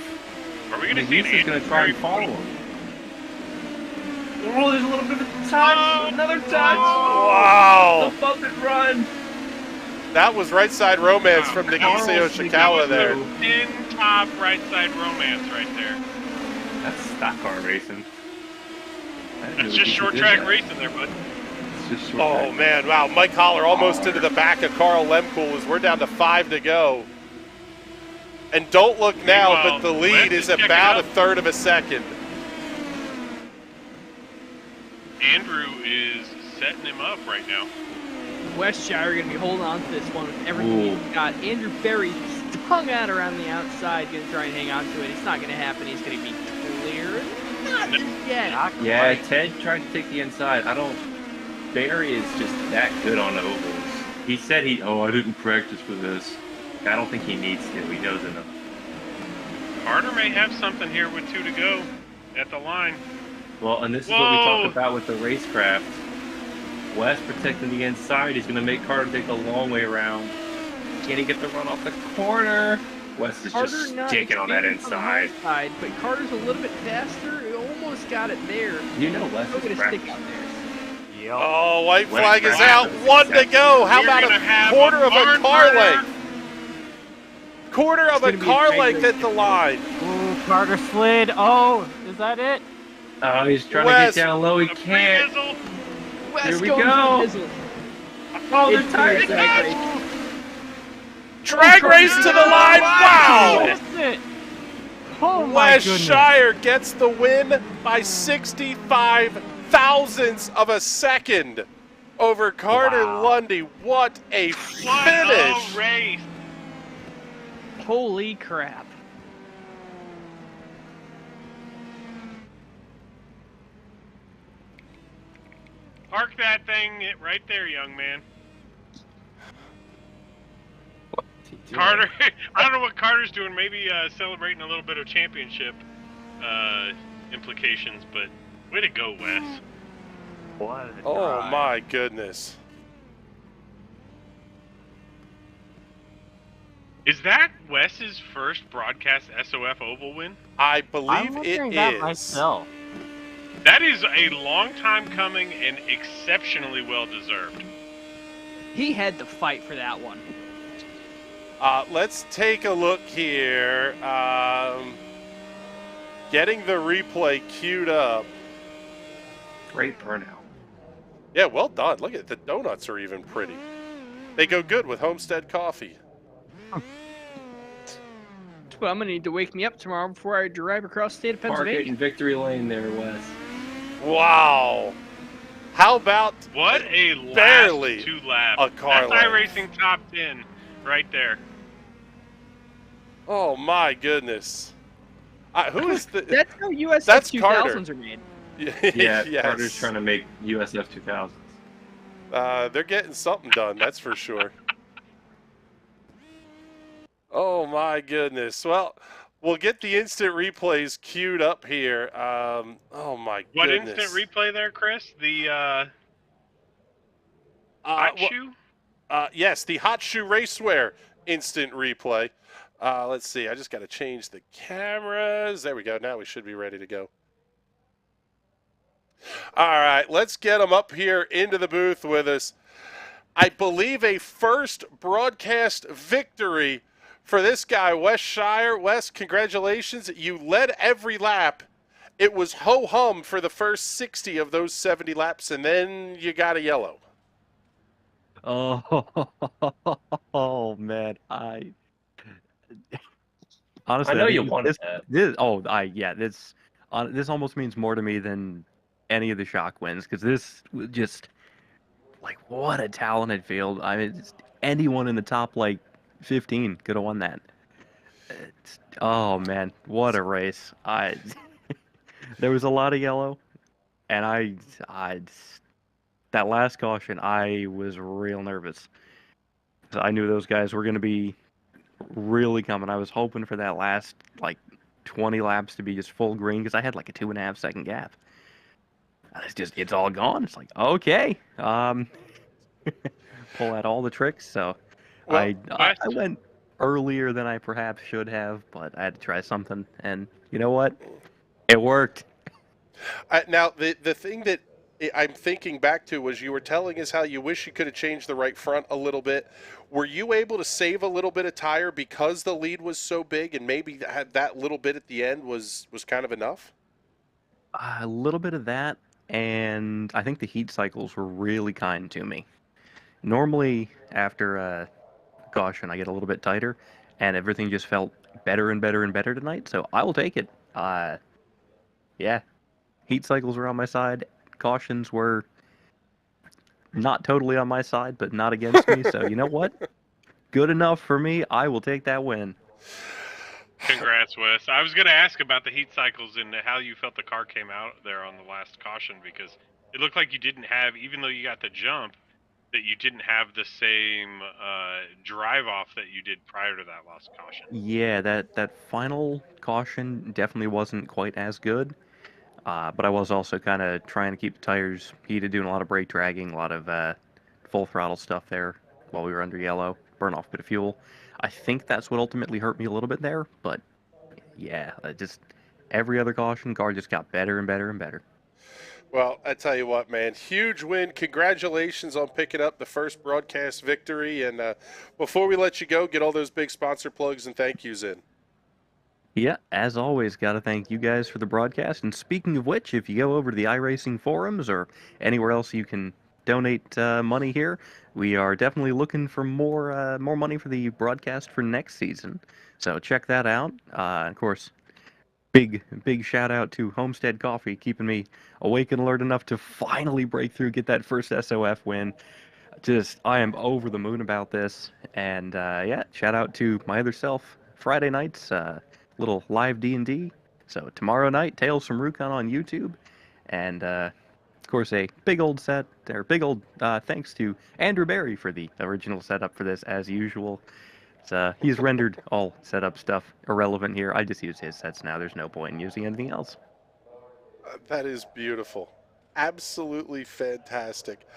Are we going to see He's going to try and follow him. Oh, there's a little bit of a touch. Another touch. Wow. The bump and run. That was right side romance from Nagisa Yoshikawa there. In top right side romance right there. That's stock car racing. That's just short track racing there, bud. It's just short Oh man, wow. Mike Holler almost into the back of Carl Lemkool as we're down to 5 to go. And don't look now, but the lead is about a third of a second. Andrew is setting him up right now. Wes Shire going to be holding on to this one with everything he's got. Andrew Berry stung out around the outside, going to try and hang on to it. It's not going to happen. He's going to be clear. Not yet. Yeah, Ted tried to take the inside. Barry is just that good on ovals. He said I didn't practice for this. I don't think he needs to. He knows enough. Carter may have something here with 2 to go at the line. Well, and this is what we talked about with the racecraft. Wes protecting the inside. He's going to make Carter take the long way around. Can he get the run off the corner? Wes is just sticking on that inside. But Carter's a little bit faster. He almost got it there. You know Wes Still is gonna stick out there. Yep. Oh, white flag is out. 1 to go. How about a quarter of a car length? Quarter of a car length at the line. Ooh, Carter slid. Oh, is that it? Oh, he's trying to get down low. He can't. Here we go. Oh, the tire. Drag race to the line. Wow. Oh, my Wes goodness. Shire gets the win by 65 thousandths of a second over Carter Lundy. What a finish. What a race. Holy crap. Park that thing right there, young man. Carter, I don't know what Carter's doing. Maybe celebrating a little bit of championship implications, but way to go, Wes. What? Oh my goodness. Is that Wes's first broadcast SOF Oval win? I believe I'm it wondering that is. myself. That is a long time coming and exceptionally well deserved. He had to fight for that one. Let's take a look here. Getting the replay queued up. Great burnout. Yeah, well done. Look at the donuts are even pretty. They go good with Homestead coffee. Well, I'm gonna need to wake me up tomorrow before I drive across the state of Park Pennsylvania. it in victory lane there, Wes. Wow. How about What a last barely 2 laps. a car That's length. iRacing top 10 right there. Oh my goodness. Who is the? That's how USF That's 2000s Carter. are made. Yeah, Yes. Carter's trying to make USF 2000s. They're getting something done, that's for sure. Oh my goodness. Well, we'll get the instant replays queued up here. Oh my What goodness. instant replay there, Chris? The hot shoe? Yes, the Hot Shoe Racewear instant replay. Let's see. I just got to change the cameras. There we go. Now we should be ready to go. All right, let's get them up here into the booth with us. I believe a first broadcast victory for this guy, Wes Shire. Wes, congratulations. You led every lap. It was ho-hum for the first 60 of those 70 laps, and then you got a yellow. Oh man, honestly, I know you think wanted that. This almost means more to me than any of the shock wins, because this was just like, what a talented field. I mean, anyone in the top 15 could have won that. Oh man, what a race! There was a lot of yellow, and that last caution, I was real nervous. So I knew those guys were going to be really coming. I was hoping for that last 20 laps to be just full green, because I had a 2.5 second gap. It's all gone. It's like, okay, pull out all the tricks. So I went earlier than I perhaps should have, but I had to try something, and you know what? It worked. Now, the thing that I'm thinking back to was you were telling us how you wish you could have changed the right front a little bit. Were you able to save a little bit of tire because the lead was so big, and maybe that little bit at the end was kind of enough? A little bit of that, and I think the heat cycles were really kind to me. Normally, after caution, I get a little bit tighter, and everything just felt better and better and better tonight, so I will take it. Yeah, heat cycles were on my side. Cautions were not totally on my side, but not against me, so you know what? Good enough for me. I will take that win. Congrats, Wes. I was going to ask about the heat cycles and how you felt the car came out there on the last caution, because it looked like you didn't have, even though you got the jump, that you didn't have the same drive-off that you did prior to that last caution. Yeah, that final caution definitely wasn't quite as good. But I was also kind of trying to keep the tires heated, doing a lot of brake dragging, a lot of full throttle stuff there while we were under yellow, burn off a bit of fuel. I think that's what ultimately hurt me a little bit there, but yeah, just every other caution, car just got better and better and better. Well, I tell you what, man, huge win. Congratulations on picking up the first broadcast victory. And before we let you go, get all those big sponsor plugs and thank yous in. Yeah, as always, got to thank you guys for the broadcast. And speaking of which, if you go over to the iRacing forums or anywhere else you can donate money here, we are definitely looking for more money for the broadcast for next season. So check that out. Of course, big shout out to Homestead Coffee, keeping me awake and alert enough to finally break through, get that first SOF win. I am over the moon about this. And yeah, shout out to my other self, Friday nights, little live D&D. So tomorrow night, Tales from Rukon on YouTube. And of course, a big old thanks to Andrew Barry for the original setup for this, as usual. He's rendered all setup stuff irrelevant here. I just use his sets now. There's no point in using anything else. That is beautiful. Absolutely fantastic.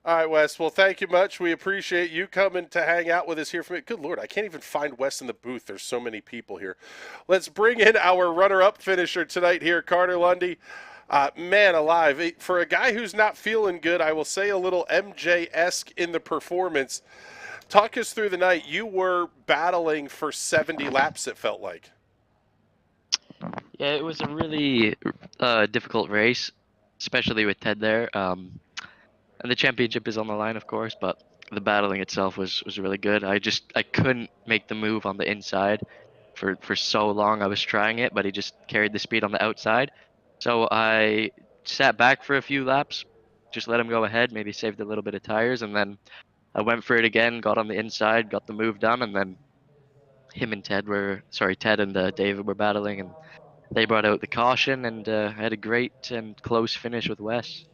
All right, Wes. Well, thank you much. We appreciate you coming to hang out with us here. Good Lord, I can't even find Wes in the booth. There's so many people here. Let's bring in our runner-up finisher tonight here, Carter Lundy. Man alive. For a guy who's not feeling good, I will say a little MJ-esque in the performance. Talk us through the night. You were battling for 70 laps, it felt like. Yeah, it was a really difficult race, especially with Ted there. And the championship is on the line, of course, but the battling itself was really good. I couldn't make the move on the inside for so long. I was trying it, but he just carried the speed on the outside. So I sat back for a few laps, just let him go ahead, maybe saved a little bit of tires, and then I went for it again, got on the inside, got the move done, and then Ted and David were battling, and they brought out the caution, and I had a great and close finish with Wes.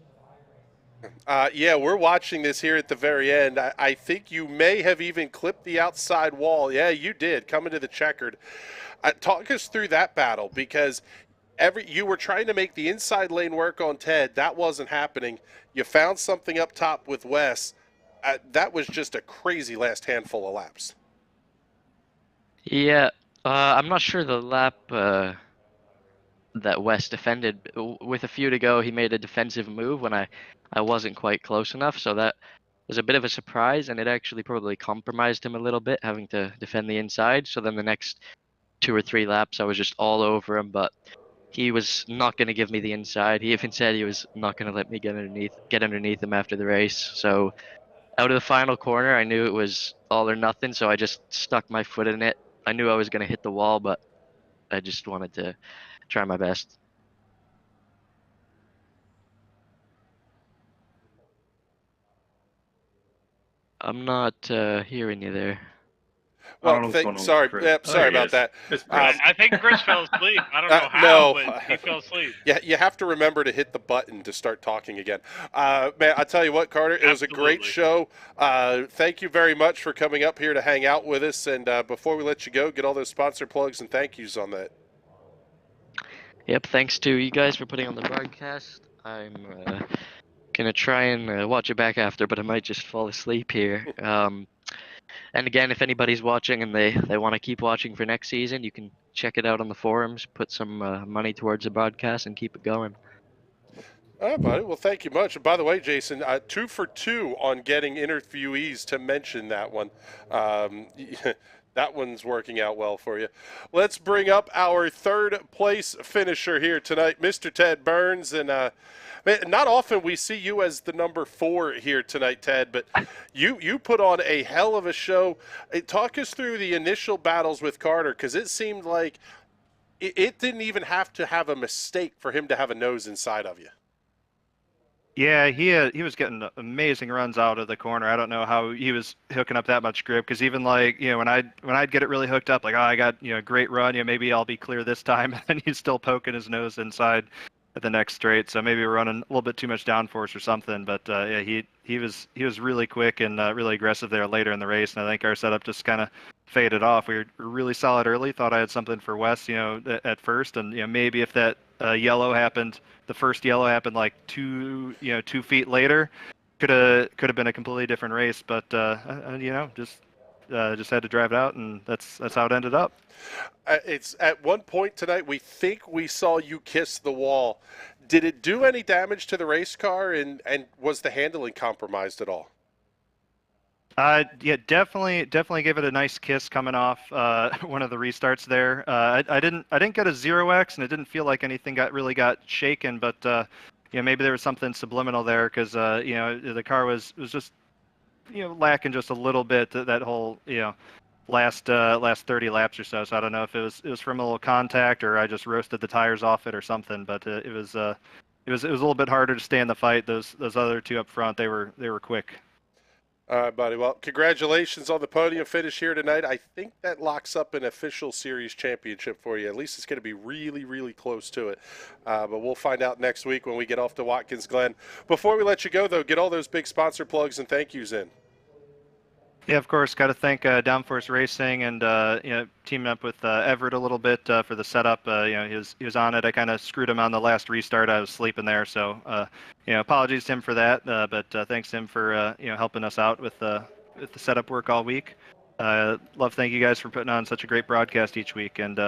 Yeah, we're watching this here at the very end. I think you may have even clipped the outside wall. Yeah, you did, coming to the checkered. Talk us through that battle, because you were trying to make the inside lane work on Ted. That wasn't happening. You found something up top with Wes. That was just a crazy last handful of laps. Yeah, I'm not sure the lap that Wes defended. With a few to go, he made a defensive move when I wasn't quite close enough, so that was a bit of a surprise, and it actually probably compromised him a little bit, having to defend the inside. So then the next 2 or 3 laps, I was just all over him, but he was not going to give me the inside. He even said he was not going to let me get underneath him after the race. So out of the final corner, I knew it was all or nothing, so I just stuck my foot in it. I knew I was going to hit the wall, but I just wanted to try my best. I'm not hearing you there. Well, sorry about that. I think Chris fell asleep. I don't know how, but he fell asleep. Yeah, you have to remember to hit the button to start talking again. Man, I tell you what, Carter, it was a great show. Thank you very much for coming up here to hang out with us. And before we let you go, get all those sponsor plugs and thank yous on that. Yep, thanks to you guys for putting on the broadcast. I'm gonna try and watch it back after, but I might just fall asleep here. And again, if anybody's watching and they want to keep watching for next season, you can check it out on the forums, put some money towards the broadcast, and keep it going. All right, buddy. Well, thank you much. And by the way, Jason, 2 for 2 on getting interviewees to mention that one. That one's working out well for you. Let's bring up our third place finisher here tonight, Mr. Ted Burns. And man, not often we see you as the number 4 here tonight, Ted, but you put on a hell of a show. Talk us through the initial battles with Carter, because it seemed like it didn't even have to have a mistake for him to have a nose inside of you. Yeah, he was getting amazing runs out of the corner. I don't know how he was hooking up that much grip, because even like, when I'd get it really hooked up, like, oh, I got a great run, maybe I'll be clear this time, and he's still poking his nose inside at the next straight. So maybe we're running a little bit too much downforce or something. But yeah, he was really quick and really aggressive there later in the race, and I think our setup just kind of faded off. We were really solid early. Thought I had something for Wes, at first, and maybe if that yellow happened, the first yellow happened like 2 feet later, could have been a completely different race. But just had to drive it out, and that's how it ended up. It's at one point tonight we think we saw you kiss the wall. Did it do any damage to the race car, and was the handling compromised at all? Yeah, definitely gave it a nice kiss coming off one of the restarts there. I didn't get a 0x, and it didn't feel like anything really got shaken, but maybe there was something subliminal there, because the car was just lacking just a little bit that whole last 30 laps or so. So I don't know if it was from a little contact, or I just roasted the tires off it or something, but it was a little bit harder to stay in the fight. Those other two up front, they were quick. All right, buddy. Well, congratulations on the podium finish here tonight. I think that locks up an official series championship for you. At least it's going to be really, really close to it. But we'll find out next week when we get off to Watkins Glen. Before we let you go, though, get all those big sponsor plugs and thank yous in. Yeah, of course. Got to thank Downforce Racing and teaming up with Everett a little bit for the setup. He was on it. I kind of screwed him on the last restart. I was sleeping there, so apologies to him for that. But thanks to him for helping us out with the setup work all week. Love thank you guys for putting on such a great broadcast each week. And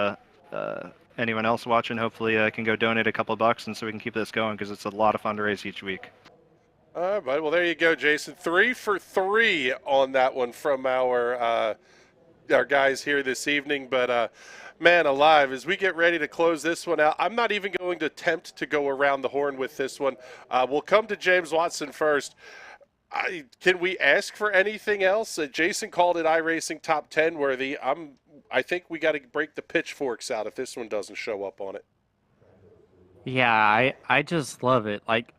anyone else watching, hopefully can go donate a couple bucks, and so we can keep this going, because it's a lot of fun to race each week. All right, well, there you go, Jason. 3 for 3 on that one from our guys here this evening. But, man alive, as we get ready to close this one out, I'm not even going to attempt to go around the horn with this one. We'll come to James Watson first. Can we ask for anything else? Jason called it iRacing Top 10 worthy. I think we got to break the pitchforks out if this one doesn't show up on it. Yeah, I just love it. Like,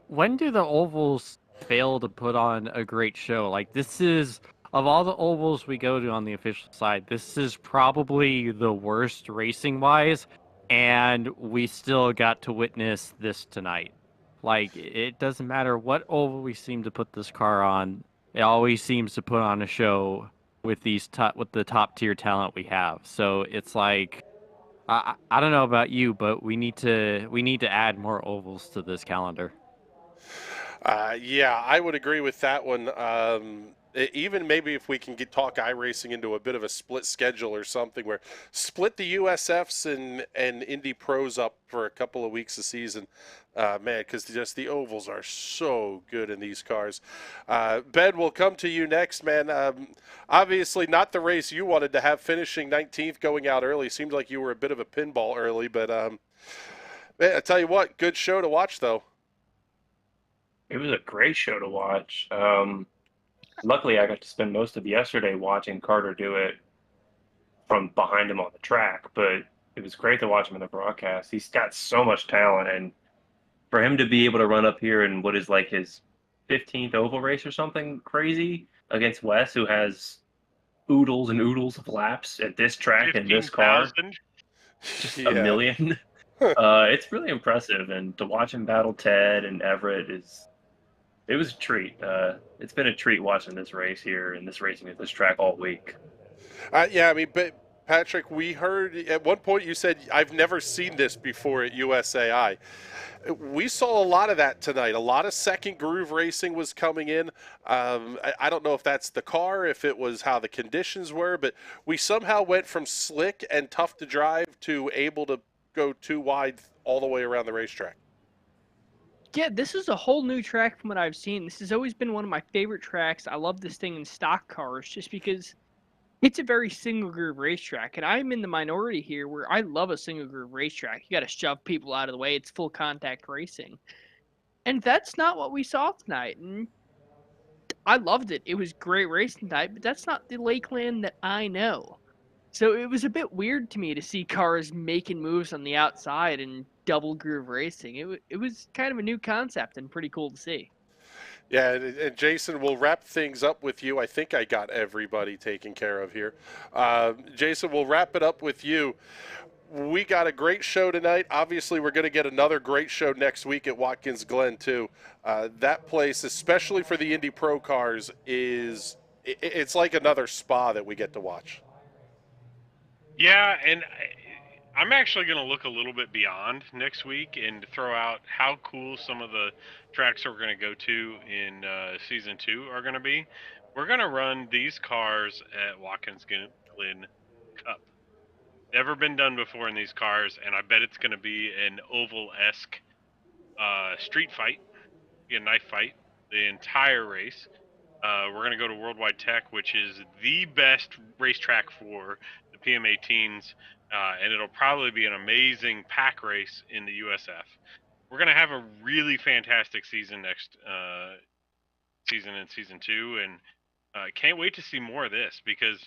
when do the ovals fail to put on a great show? Like, this is, of all the ovals we go to on the official side, this is probably the worst racing-wise, and we still got to witness this tonight. Like, it doesn't matter what oval we seem to put this car on, it always seems to put on a show with with the top-tier talent we have. So it's like, I don't know about you, but we need to add more ovals to this calendar. Yeah, I would agree with that one. Even maybe if we can talk iRacing into a bit of a split schedule or something, where split the USFs and Indy Pros up for a couple of weeks a season, man, because just the ovals are so good in these cars. Ben, we'll come to you next, man. Obviously not the race you wanted to have, finishing 19th, going out early. Seemed like you were a bit of a pinball early, but man, I tell you what, good show to watch, though. It was a great show to watch. Luckily, I got to spend most of yesterday watching Carter do it from behind him on the track, but it was great to watch him in the broadcast. He's got so much talent, and for him to be able to run up here in what is like his 15th oval race or something crazy against Wes, who has oodles and oodles of laps at this track and this car, just a million. It's really impressive, and to watch him battle Ted and Everett it was a treat. It's been a treat watching this race here and this racing at this track all week. Yeah, I mean, but Patrick, we heard at one point you said, I've never seen this before at USAI. We saw a lot of that tonight. A lot of second groove racing was coming in. I don't know if that's the car, if it was how the conditions were, but we somehow went from slick and tough to drive to able to go too wide all the way around the racetrack. Yeah, this is a whole new track from what I've seen. This has always been one of my favorite tracks. I love this thing in stock cars just because it's a very single groove racetrack, and I'm in the minority here where I love a single groove racetrack. You got to shove people out of the way. It's full contact racing. And that's not what we saw tonight. And I loved it. It was great racing tonight, but that's not the Lakeland that I know. So it was a bit weird to me to see cars making moves on the outside and double groove racing. It was kind of a new concept and pretty cool to see. Yeah, and Jason, we'll wrap things up with you. I think I got everybody taken care of here. Jason, we'll wrap it up with you. We got a great show tonight. Obviously, we're going to get another great show next week at Watkins Glen, too. That place, especially for the Indy Pro cars, is it's like another spa that we get to watch. Yeah, and I'm actually going to look a little bit beyond next week and throw out how cool some of the tracks that we're going to go to in Season 2 are going to be. We're going to run these cars at Watkins Glen Cup. Never been done before in these cars, and I bet it's going to be an oval-esque street fight, be a knife fight, the entire race. We're going to go to Worldwide Tech, which is the best racetrack for the PM18s, and it'll probably be an amazing pack race in the USF. We're going to have a really fantastic season next season in Season 2, and can't wait to see more of this because,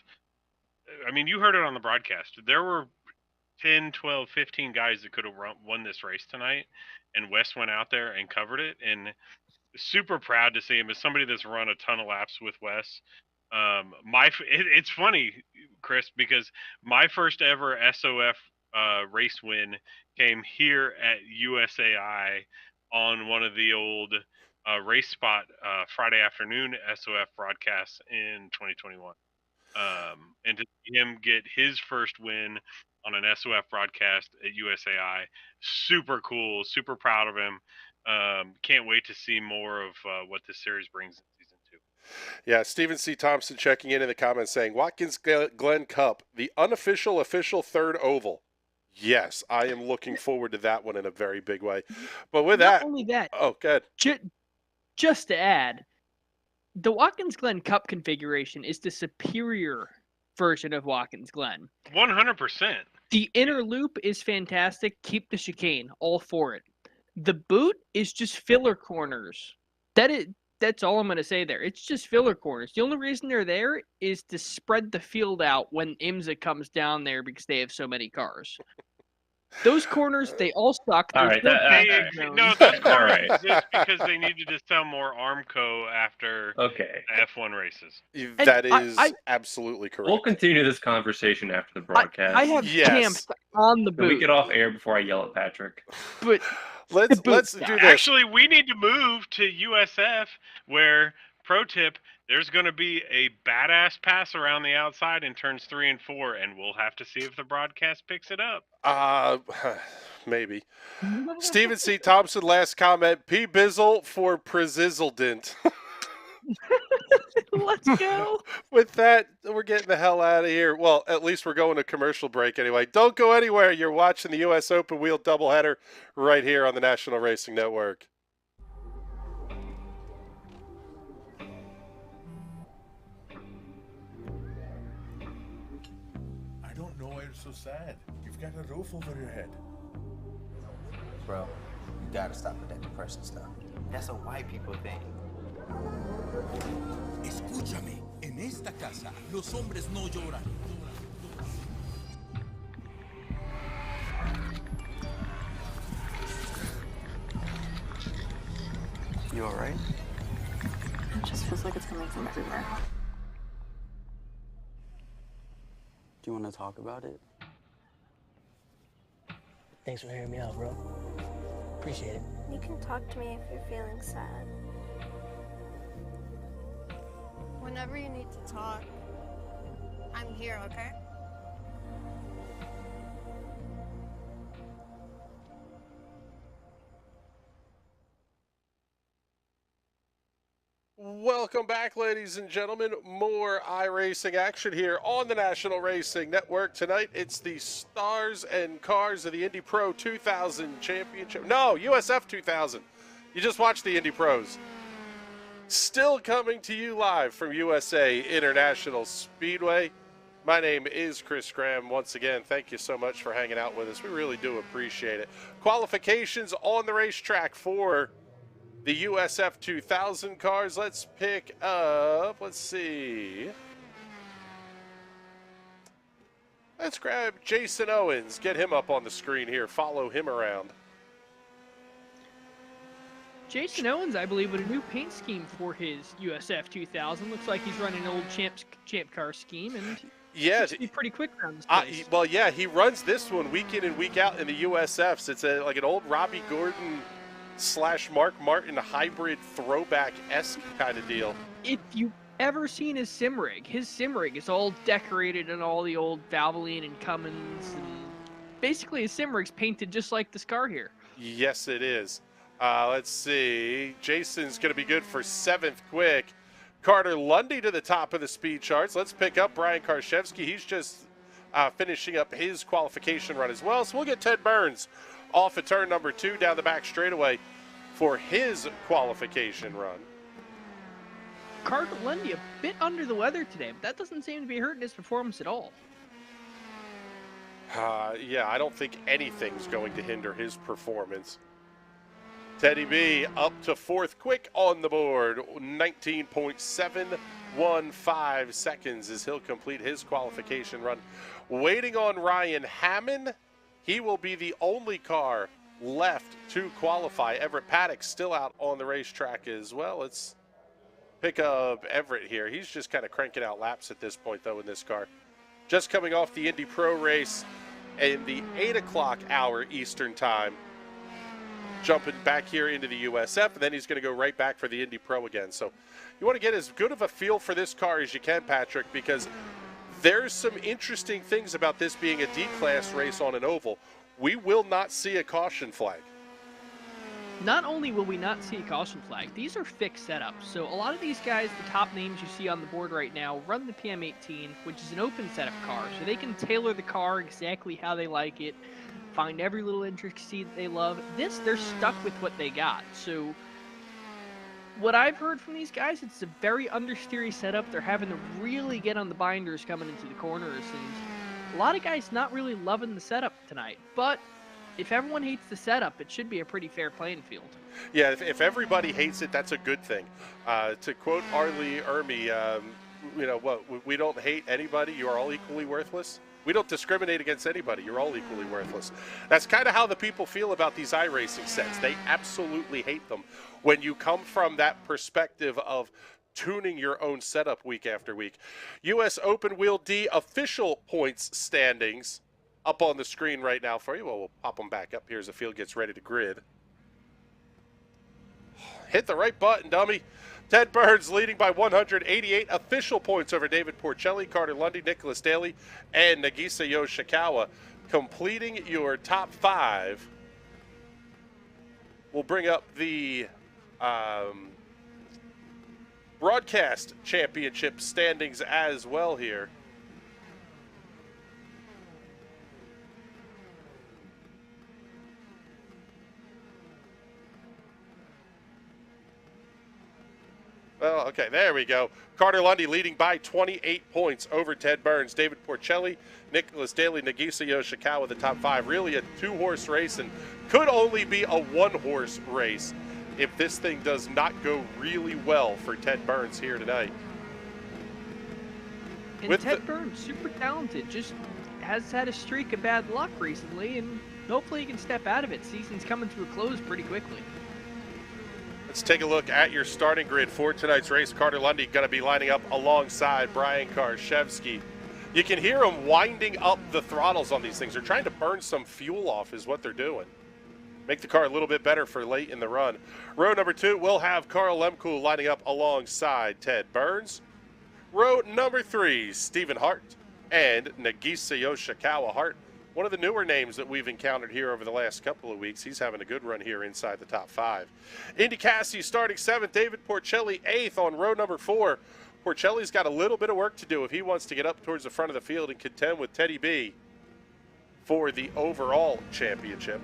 I mean, you heard it on the broadcast. There were 10, 12, 15 guys that could have won this race tonight, and Wes went out there and covered it, and super proud to see him as somebody that's run a ton of laps with Wes. It's funny, Chris, because my first ever SOF race win came here at USAI on one of the old Race Spot Friday afternoon SOF broadcasts in 2021. And to see him get his first win on an SOF broadcast at USAI, super cool, super proud of him. Can't wait to see more of what this series brings in Season 2. Yeah, Stephen C. Thompson checking in the comments saying, Watkins Glen Cup, the unofficial official third oval. Yes, I am looking forward to that one in a very big way. But with Not that... only that. Oh, good. Just to add, the Watkins Glen Cup configuration is the superior version of Watkins Glen. 100%. The inner loop is fantastic. Keep the chicane. All for it. The boot is just filler corners. That's all I'm going to say there. It's just filler corners. The only reason they're there is to spread the field out when IMSA comes down there because they have so many cars. Those corners, they all suck. All right, those corners exist because they needed to sell more Armco after the F1 races. That is absolutely correct. We'll continue this conversation after the broadcast. I have camps on the boot. Can we get off air before I yell at Patrick? But let's do this. Actually, we need to move to USF where, pro tip, there's going to be a badass pass around the outside in turns 3 and 4, and we'll have to see if the broadcast picks it up. Maybe. Stephen C. Thompson, last comment. P. Bizzle for Prezizzledent. Let's go. With that, we're getting the hell out of here. Well, at least we're going to commercial break anyway. Don't go anywhere. You're watching the U.S. Open Wheel doubleheader right here on the National Racing Network. I don't know why you're so sad. You've got a roof over your head. Bro, you gotta stop with that depression stuff. That's a white people thing. Escúchame, en esta casa los hombres no lloran. You alright? It just feels like it's coming from everywhere. Do you want to talk about it? Thanks for hearing me out, bro. Appreciate it. You can talk to me if you're feeling sad. Whenever you need to talk, I'm here, okay? Welcome back, ladies and gentlemen. More iRacing action here on the National Racing Network. Tonight, it's the Stars and Cars of the Indy Pro 2000 Championship. No, USF2000. You just watched the Indy Pros. Still coming to you live from USA International Speedway. My name is Chris Graham. Once again, thank you so much for hanging out with us. We really do appreciate it. Qualifications on the racetrack for the USF2000 cars. Let's pick up, let's see. Let's grab Jason Owens. Get him up on the screen here. Follow him around. Jason Owens, I believe, with a new paint scheme for his USF2000. Looks like he's running an old champ car scheme, and yeah, he's pretty quick around this place. Well, yeah, he runs this one week in and week out in the USFs. It's like an old Robbie Gordon / Mark Martin hybrid throwback-esque kind of deal. If you ever seen his sim rig. His sim rig is all decorated in all the old Valvoline and Cummins, and basically his sim rig's painted just like this car here. Yes, it is. Let's see. Jason's going to be good for 7th quick. Carter Lundy to the top of the speed charts. Let's pick up Brian Karszewski. He's just finishing up his qualification run as well. So we'll get Ted Burns off at turn number 2 down the back straightaway for his qualification run. Carter Lundy a bit under the weather today, but that doesn't seem to be hurting his performance at all. Yeah, I don't think anything's going to hinder his performance. Teddy B up to 4th quick on the board. 19.715 seconds as he'll complete his qualification run. Waiting on Ryan Hammond. He will be the only car left to qualify. Everett Paddock still out on the racetrack as well. Let's pick up Everett here. He's just kind of cranking out laps at this point, though, in this car. Just coming off the Indy Pro race in the 8 o'clock hour Eastern time. Jumping back here into the USF, and then he's going to go right back for the Indy Pro again. So you want to get as good of a feel for this car as you can, Patrick, because there's some interesting things about this being a D-class race on an oval. We will not see a caution flag. Not only will we not see a caution flag, these are fixed setups. So a lot of these guys, the top names you see on the board right now, run the PM18, which is an open setup car. So they can tailor the car exactly how they like it, find every little intricacy that they love. This, they're stuck with what they got. So what I've heard from these guys, it's a very understeery setup. They're having to really get on the binders coming into the corners, and a lot of guys not really loving the setup tonight. But if everyone hates the setup, it should be a pretty fair playing field. Yeah, if everybody hates it, that's a good thing. To quote Arlie Ermy, you know what? We don't hate anybody. You are all equally worthless. We don't discriminate against anybody. You're all equally worthless. That's kind of how the people feel about these iRacing sets. They absolutely hate them. When you come from that perspective of tuning your own setup week after week. U.S. Open Wheel D official points standings up on the screen right now for you. Well, we'll pop them back up here as the field gets ready to grid. Hit the right button, dummy. Ted Burns leading by 188 official points over David Porcelli, Carter Lundy, Nicholas Daly, and Nagisa Yoshikawa. Completing your top 5. We'll bring up the broadcast championship standings as well here. Well, okay, there we go. Carter Lundy leading by 28 points over Ted Burns. David Porcelli, Nicholas Daly, Nagisa Yoshikawa, the top 5. Really a 2-horse race, and could only be a 1-horse race if this thing does not go really well for Ted Burns here tonight. And Ted Burns, super talented, just has had a streak of bad luck recently, and hopefully he can step out of it. Season's coming to a close pretty quickly. Let's take a look at your starting grid for tonight's race. Carter Lundy going to be lining up alongside Brian Karszewski. You can hear him winding up the throttles on these things. They're trying to burn some fuel off is what they're doing. Make the car a little bit better for late in the run. Row number 2, we'll have Carl Lemkuhl lining up alongside Ted Burns. Row number 3, Stephen Hart and Nagisa Yoshikawa. Hart, one of the newer names that we've encountered here over the last couple of weeks. He's having a good run here inside the top 5. Indy Cassie starting 7th, David Porcelli 8th on row number 4. Porcelli's got a little bit of work to do if he wants to get up towards the front of the field and contend with Teddy B for the overall championship.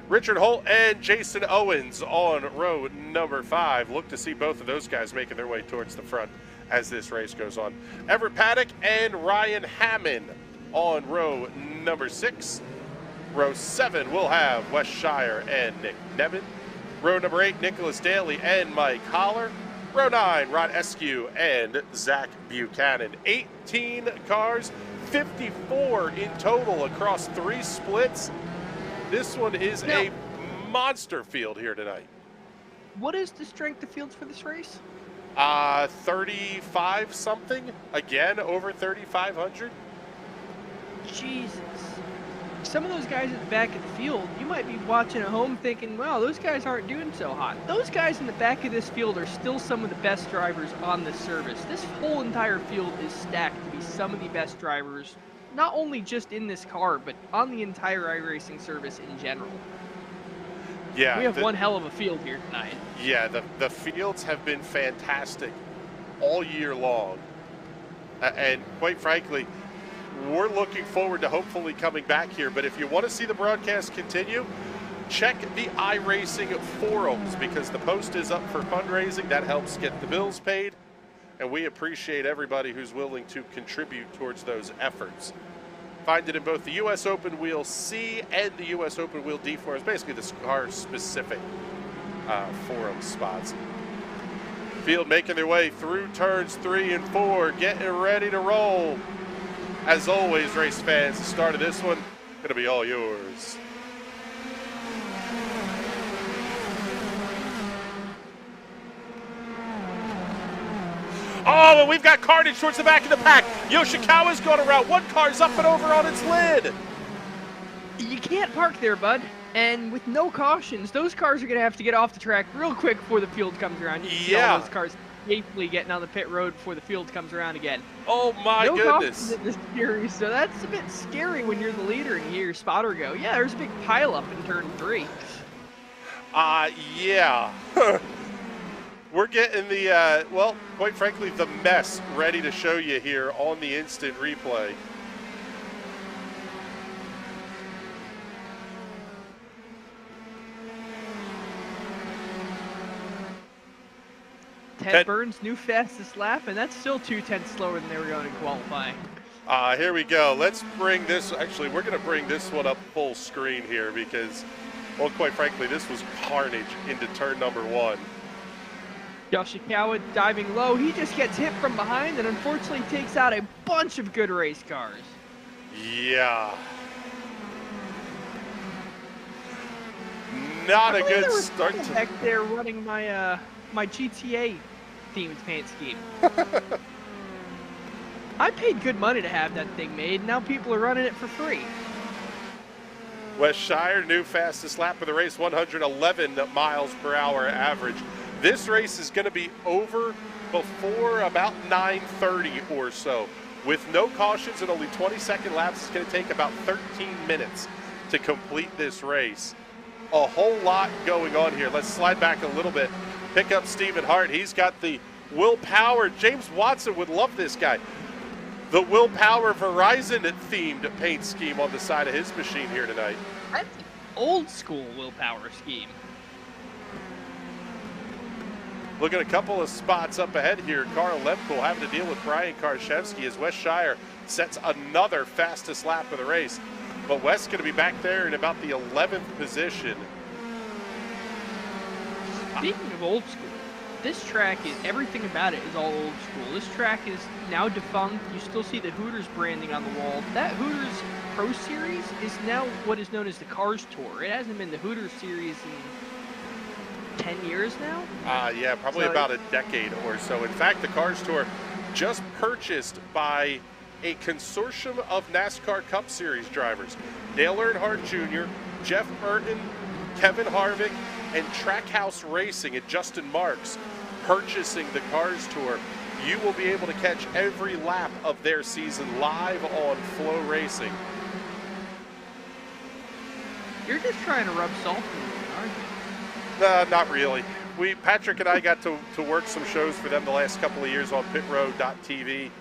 Richard Holt and Jason Owens on row number 5. Look to see both of those guys making their way towards the front as this race goes on. Everett Paddock and Ryan Hammond on row number 6. Row 7, we'll have Wes Shire and Nick Nevin. Row number 8, Nicholas Daly and Mike Holler. Row 9, Rod Eskew and Zach Buchanan. 18 cars, 54 in total across 3 splits. This one is a monster field here tonight. What is the strength of fields for this race? 35 something. Again, over 3,500. Jesus. some of those guys at the back of the field, you might be watching at home thinking, wow, those guys aren't doing so hot. Those guys in the back of this field are still some of the best drivers on this service. This whole entire field is stacked to be some of the best drivers, not only just in this car, but on the entire iRacing service in general. Yeah, we have one hell of a field here tonight. Yeah, the fields have been fantastic all year long. And quite frankly, we're looking forward to hopefully coming back here. But if you want to see the broadcast continue, check the iRacing forums, because the post is up for fundraising. That helps get the bills paid. And we appreciate everybody who's willing to contribute towards those efforts. Find it in both the US Open Wheel C and the US Open Wheel D forums, basically the car-specific forum spots. Field making their way through turns 3 and 4, getting ready to roll. As always, race fans, the start of this one going to be all yours. Oh, and we've got carnage towards the back of the pack. Yoshikawa's going around. One car's up and over on its lid. You can't park there, bud. And with no cautions, those cars are going to have to get off the track real quick before the field comes around. You can see all those cars safely getting on the pit road before the field comes around again. Oh, my goodness. No cautions in this series, so that's a bit scary when you're the leader and you hear your spotter go, yeah, there's a big pileup in turn 3. Yeah. We're getting the, well, quite frankly, the mess ready to show you here on the instant replay. Ted Burns' new fastest lap, and that's still 2/10 slower than they were going in qualifying. Here we go. Let's bring this, actually, we're going to bring this one up full screen here because, well, quite frankly, this was carnage into turn number 1. Yoshikawa diving low. He just gets hit from behind and unfortunately takes out a bunch of good race cars. Yeah. Not a good start. Back there running my my GTA themed paint scheme. I paid good money to have that thing made. Now people are running it for free. Wes Shire, new fastest lap of the race, 111 miles per hour average. This race is going to be over before about 9:30 or so. With no cautions and only 20-second laps, it's going to take about 13 minutes to complete this race. A whole lot going on here. Let's slide back a little bit. Pick up Stephen Hart. He's got the Willpower. James Watson would love this guy. The Willpower Verizon-themed paint scheme on the side of his machine here tonight. That's an old school Willpower scheme. Look at a couple of spots up ahead here. Carl Lemke having to deal with Brian Karszewski as Wes Shire sets another fastest lap of the race. But Wes going to be back there in about the 11th position. Speaking of old school, this track is, everything about it is all old school. This track is now defunct. You still see the Hooters branding on the wall. That Hooters Pro Series is now what is known as the Cars Tour. It hasn't been the Hooters Series in 10 years now? Yeah, probably about a decade or so. In fact, the Cars Tour just purchased by a consortium of NASCAR Cup Series drivers. Dale Earnhardt Jr., Jeff Burton, Kevin Harvick, and Trackhouse Racing and Justin Marks purchasing the Cars Tour. You will be able to catch every lap of their season live on Flow Racing. You're just trying to rub salt in it, aren't you? Not really. Patrick and I got to work some shows for them the last couple of years on pitroad.tv.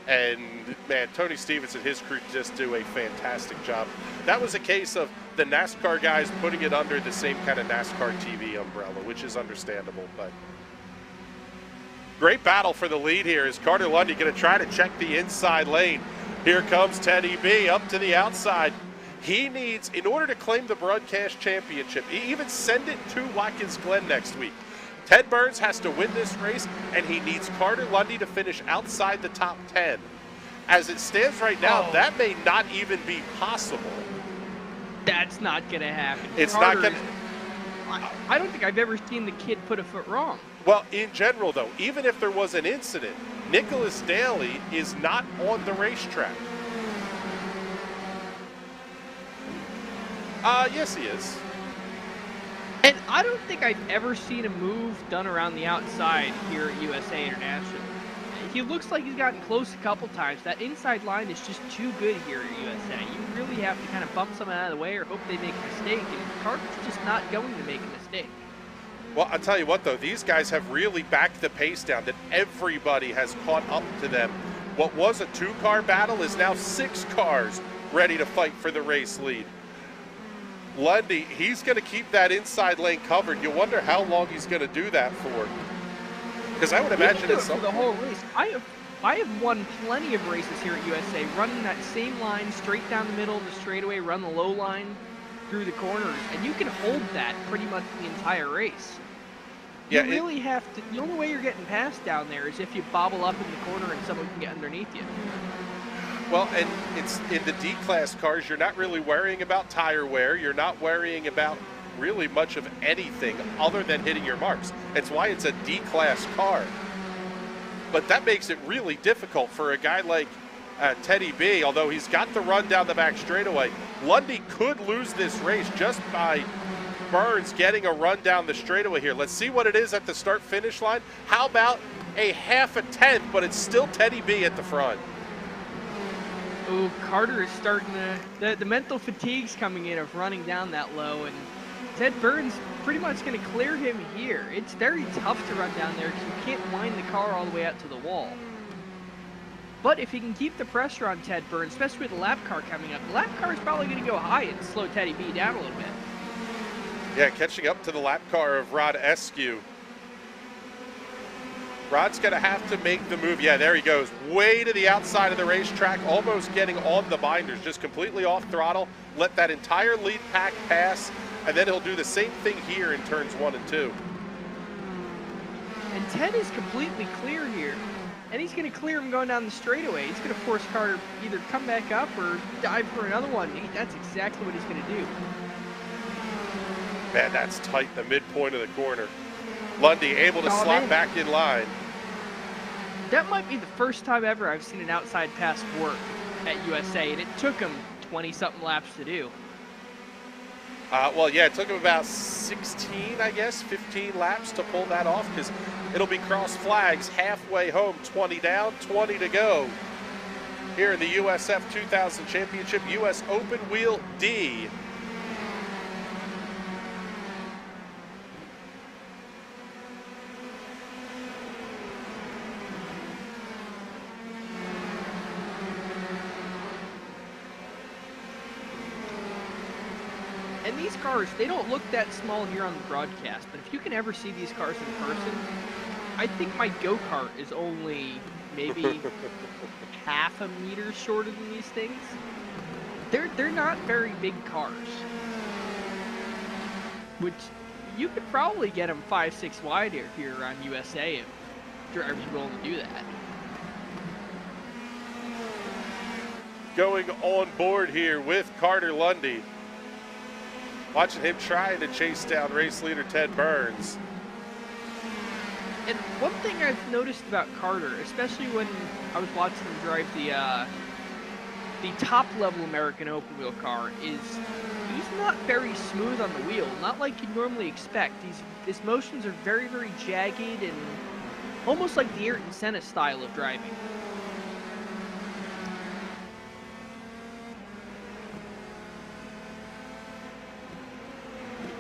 And, man, Tony Stevens and his crew just do a fantastic job. That was a case of the NASCAR guys putting it under the same kind of NASCAR TV umbrella, which is understandable. But great battle for the lead here. Is Carter Lundy going to try to check the inside lane? Here comes Teddy B up to the outside. He needs, in order to claim the broadcast championship, even send it to Watkins Glen next week. Ted Burns has to win this race, and he needs Carter Lundy to finish outside the top 10. As it stands right now, that may not even be possible. That's not going to happen. It's not going to. I don't think I've ever seen the kid put a foot wrong. Well, in general, though, even if there was an incident, Nicholas Daly is not on the racetrack. Yes, he is. And I don't think I've ever seen a move done around the outside here at USA International. He looks like he's gotten close a couple times. That inside line is just too good here at USA. You really have to kind of bump someone out of the way or hope they make a mistake, and Carter's just not going to make a mistake. Well, I'll tell you what, though, these guys have really backed the pace down, that everybody has caught up to them. What was a 2-car battle is now 6 cars ready to fight for the race lead. Lundy, he's going to keep that inside lane covered. You wonder how long he's going to do that for. Because I would imagine it's for the whole race. I have won plenty of races here at USA, running that same line straight down the middle of the straightaway, run the low line through the corners, and you can hold that pretty much the entire race. You really have to. The only way you're getting past down there is if you bobble up in the corner and someone can get underneath you. Well, and it's in the D-class cars, you're not really worrying about tire wear. You're not worrying about really much of anything other than hitting your marks. It's why it's a D-class car. But that makes it really difficult for a guy like Teddy B, although he's got the run down the back straightaway. Lundy could lose this race just by Burns getting a run down the straightaway here. Let's see what it is at the start-finish line. How about a half a tenth, but it's still Teddy B at the front. Ooh, Carter is starting to, the mental fatigue's coming in of running down that low, and Ted Burns pretty much going to clear him here. It's very tough to run down there because you can't wind the car all the way out to the wall. But if he can keep the pressure on Ted Burns, especially with the lap car coming up, the lap car is probably going to go high and slow Teddy B down a little bit. Yeah, catching up to the lap car of Rod Eskew. Rod's going to have to make the move. Yeah, there he goes. Way to the outside of the racetrack, almost getting on the binders, just completely off throttle. Let that entire lead pack pass, and then he'll do the same thing here in turns 1 and 2. And Ted is completely clear here. And he's going to clear him going down the straightaway. He's going to force Carter either come back up or dive for another one. That's exactly what he's going to do. Man, that's tight, the midpoint of the corner. Lundy able to slot back in line. That might be the first time ever I've seen an outside pass work at USA, and it took him 20-something laps to do. Well, yeah, it took him about 16, I guess, 15 laps to pull that off, because it'll be cross flags halfway home, 20 down, 20 to go. Here in the USF2000 Championship, US Open Wheel D. And these cars, they don't look that small here on the broadcast, but if you can ever see these cars in person, I think my go-kart is only maybe half a meter shorter than these things. They're not very big cars, which you could probably get them 5-6 wide here on USA if drivers are willing to do that. Going on board here with Carter Lundy. Watching him trying to chase down race leader Ted Burns. And one thing I've noticed about Carter, especially when I was watching him drive the top-level American open wheel car, is he's not very smooth on the wheel, not like you'd normally expect. His motions are very, very jagged and almost like the Ayrton Senna style of driving.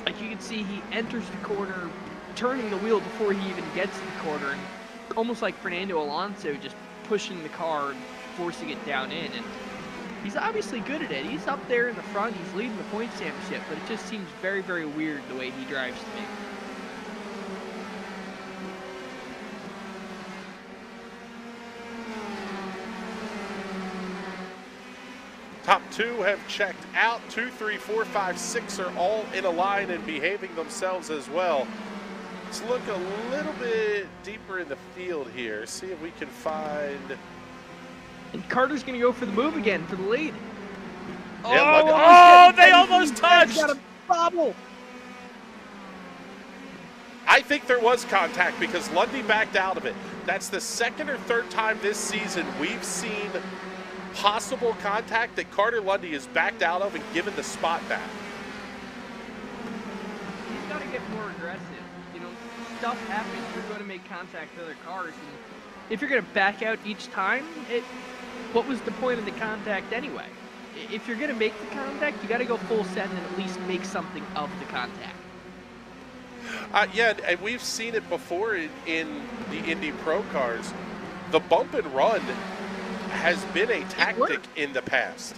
Like you can see, he enters the corner, turning the wheel before he even gets to the corner, and almost like Fernando Alonso, just pushing the car and forcing it down in. And he's obviously good at it. He's up there in the front, he's leading the points championship, but it just seems very, very weird the way he drives to me. Top 2 have checked out. 2, 3, 4, 5, 6 are all in a line and behaving themselves as well. Let's look a little bit deeper in the field here. See if we can find... And Carter's going to go for the move again for the lead. Yeah, they almost touched! Got a bobble! I think there was contact because Lundy backed out of it. That's the second or third time this season we've seen possible contact that Carter Lundy has backed out of and given the spot back. get more aggressive. You know, stuff happens. You're going to make contact with other cars, and if you're going to back out each time, what was the point of the contact anyway? If you're going to make the contact, you got to go full send and at least make something of the contact. Yeah, and we've seen it before in the Indy Pro cars. The bump and run has been a tactic in the past.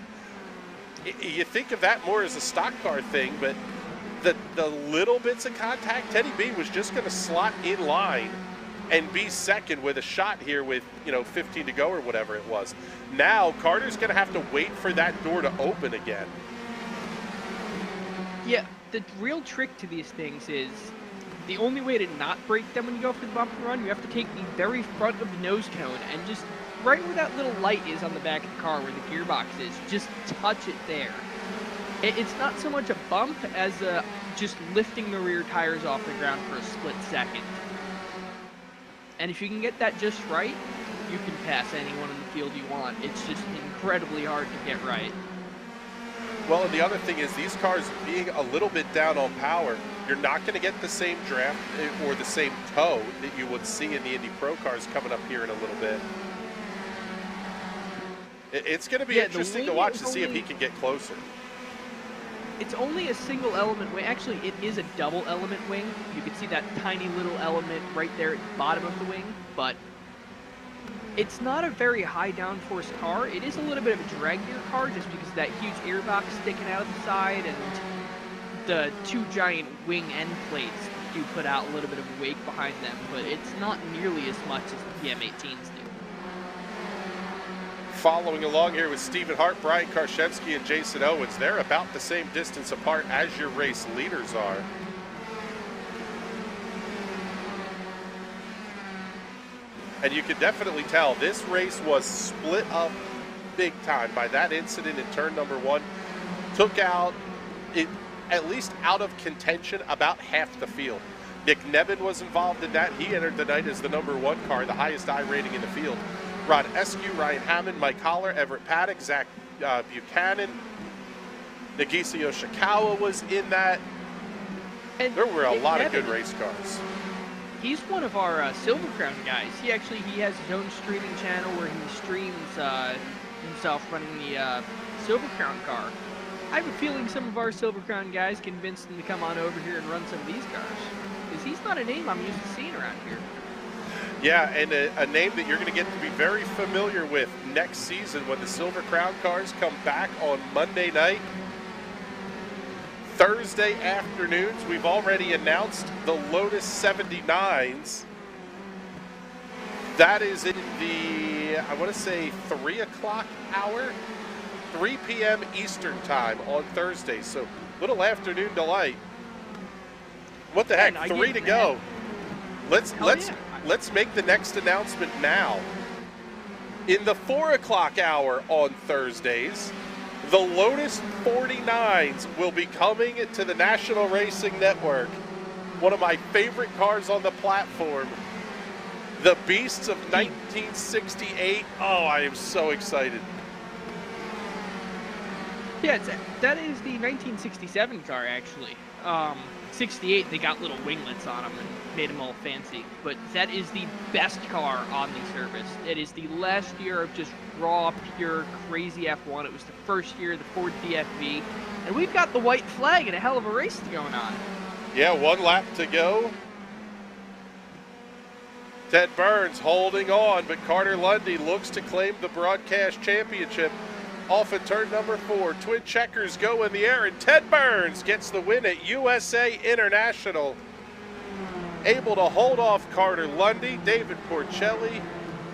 You think of that more as a stock car thing, but the little bits of contact, Teddy B was just going to slot in line and be second with a shot here with, 15 to go or whatever it was. Now, Carter's going to have to wait for that door to open again. Yeah, the real trick to these things is the only way to not break them when you go for the bump and run, you have to take the very front of the nose cone and just right where that little light is on the back of the car where the gearbox is, just touch it there. It's not so much a bump as just lifting the rear tires off the ground for a split second. And if you can get that just right, you can pass anyone in the field you want. It's just incredibly hard to get right. Well, and the other thing is these cars being a little bit down on power, you're not going to get the same draft or the same toe that you would see in the Indy Pro cars coming up here in a little bit. It's going to be interesting to watch to see if he can get closer. It's only a single element wing. Actually, it is a double element wing. You can see that tiny little element right there at the bottom of the wing, but it's not a very high downforce car. It is a little bit of a draggier car just because of that huge airbox sticking out of the side and the two giant wing end plates do put out a little bit of wake behind them, but it's not nearly as much as the PM18s do. Following along here with Stephen Hart, Brian Karszewski, and Jason Owens. They're about the same distance apart as your race leaders are. And you can definitely tell this race was split up big time by that incident in turn number 1. Took out, at least out of contention, about half the field. Nick Nebben was involved in that. He entered the night as the number 1 car, the highest I rating in the field. Rod Eskew, Ryan Hammond, Mike Holler, Everett Paddock, Zach Buchanan, Nagisa Yoshikawa was in that. And there were a lot of good race cars. He's one of our Silver Crown guys. He has his own streaming channel where he streams himself running the Silver Crown car. I have a feeling some of our Silver Crown guys convinced him to come on over here and run some of these cars, because he's not a name I'm used to seeing around here. Yeah, and a name that you're going to get to be very familiar with next season when the Silver Crown cars come back on Monday night. Thursday afternoons, we've already announced the Lotus 79s. That is in the, I want to say, 3 o'clock hour, 3 p.m. Eastern time on Thursday. So little afternoon delight. What the heck? 3 to go. Let's make the next announcement now. In the 4 o'clock hour on Thursdays, the Lotus 49s will be coming to the National Racing Network. One of my favorite cars on the platform. The Beasts of 1968. Oh, I am so excited. Yeah, that is the 1967 car, actually. 68, they got little winglets on them and made them all fancy. But that is the best car on the service. It is the last year of just raw, pure, crazy F1. It was the first year of the Ford DFV. And we've got the white flag and a hell of a race going on. Yeah, 1 lap to go. Ted Burns holding on, but Carter Lundy looks to claim the broadcast championship. Off at turn number 4, twin checkers go in the air, and Ted Burns gets the win at USA International. Able to hold off Carter Lundy, David Porcelli,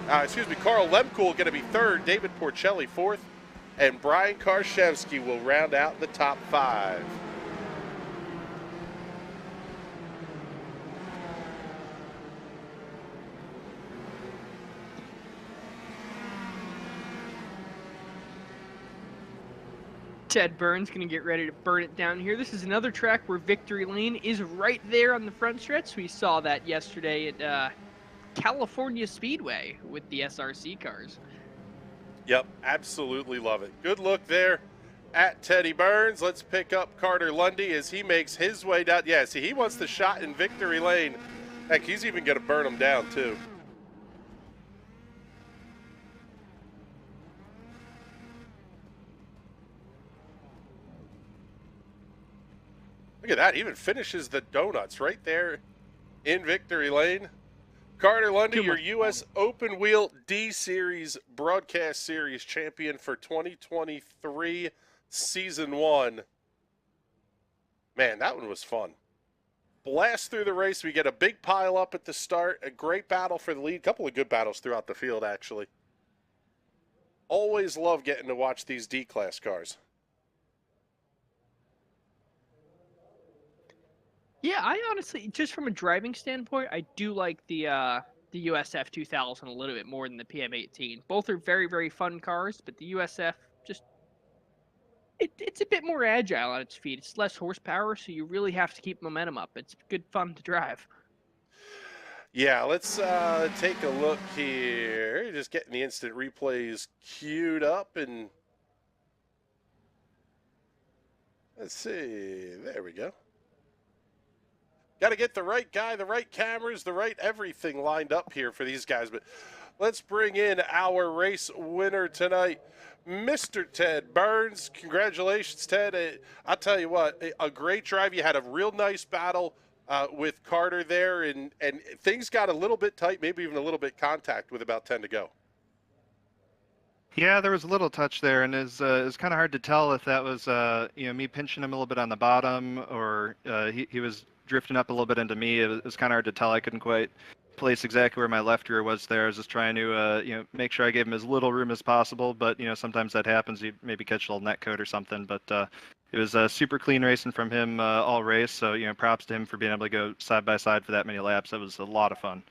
Carl Lemkool going to be 3rd, David Porcelli 4th, and Brian Karszewski will round out the top 5. Ted Burns going to get ready to burn it down here. This is another track where Victory Lane is right there on the front stretch. We saw that yesterday at California Speedway with the SRC cars. Yep, absolutely love it. Good look there. at Teddy Burns. Let's pick up Carter Lundy as he makes his way down. Yeah, see, he wants the shot in victory lane. Heck, he's even going to burn him down, too. Look at that. He even finishes the donuts right there in victory lane. Carter Lundy, your U.S. Open Wheel D-Series Broadcast Series champion for 2023 Season 1. Man, that one was fun. Blast through the race. We get a big pile up at the start. A great battle for the lead. A couple of good battles throughout the field, actually. Always love getting to watch these D-Class cars. Yeah, I honestly, just from a driving standpoint, I do like the USF2000 a little bit more than the PM18. Both are very, very fun cars, but the USF just it's a bit more agile on its feet. It's less horsepower, so you really have to keep momentum up. It's good fun to drive. Yeah, let's take a look here. Just getting the instant replays queued up, and let's see. There we go. Got to get the right guy, the right cameras, the right everything lined up here for these guys. But let's bring in our race winner tonight, Mr. Ted Burns. Congratulations, Ted. I'll tell you what, a great drive. You had a real nice battle with Carter there, and things got a little bit tight, maybe even a little bit contact with about 10 to go. Yeah, there was a little touch there, and it's kind of hard to tell if that was me pinching him a little bit on the bottom, or he was drifting up a little bit into me. It was kind of hard to tell. I couldn't quite place exactly where my left rear was there. I was just trying to make sure I gave him as little room as possible, but sometimes that happens. You maybe catch a little net coat or something, but it was super clean racing from him all race, so props to him for being able to go side by side for that many laps. That was a lot of fun.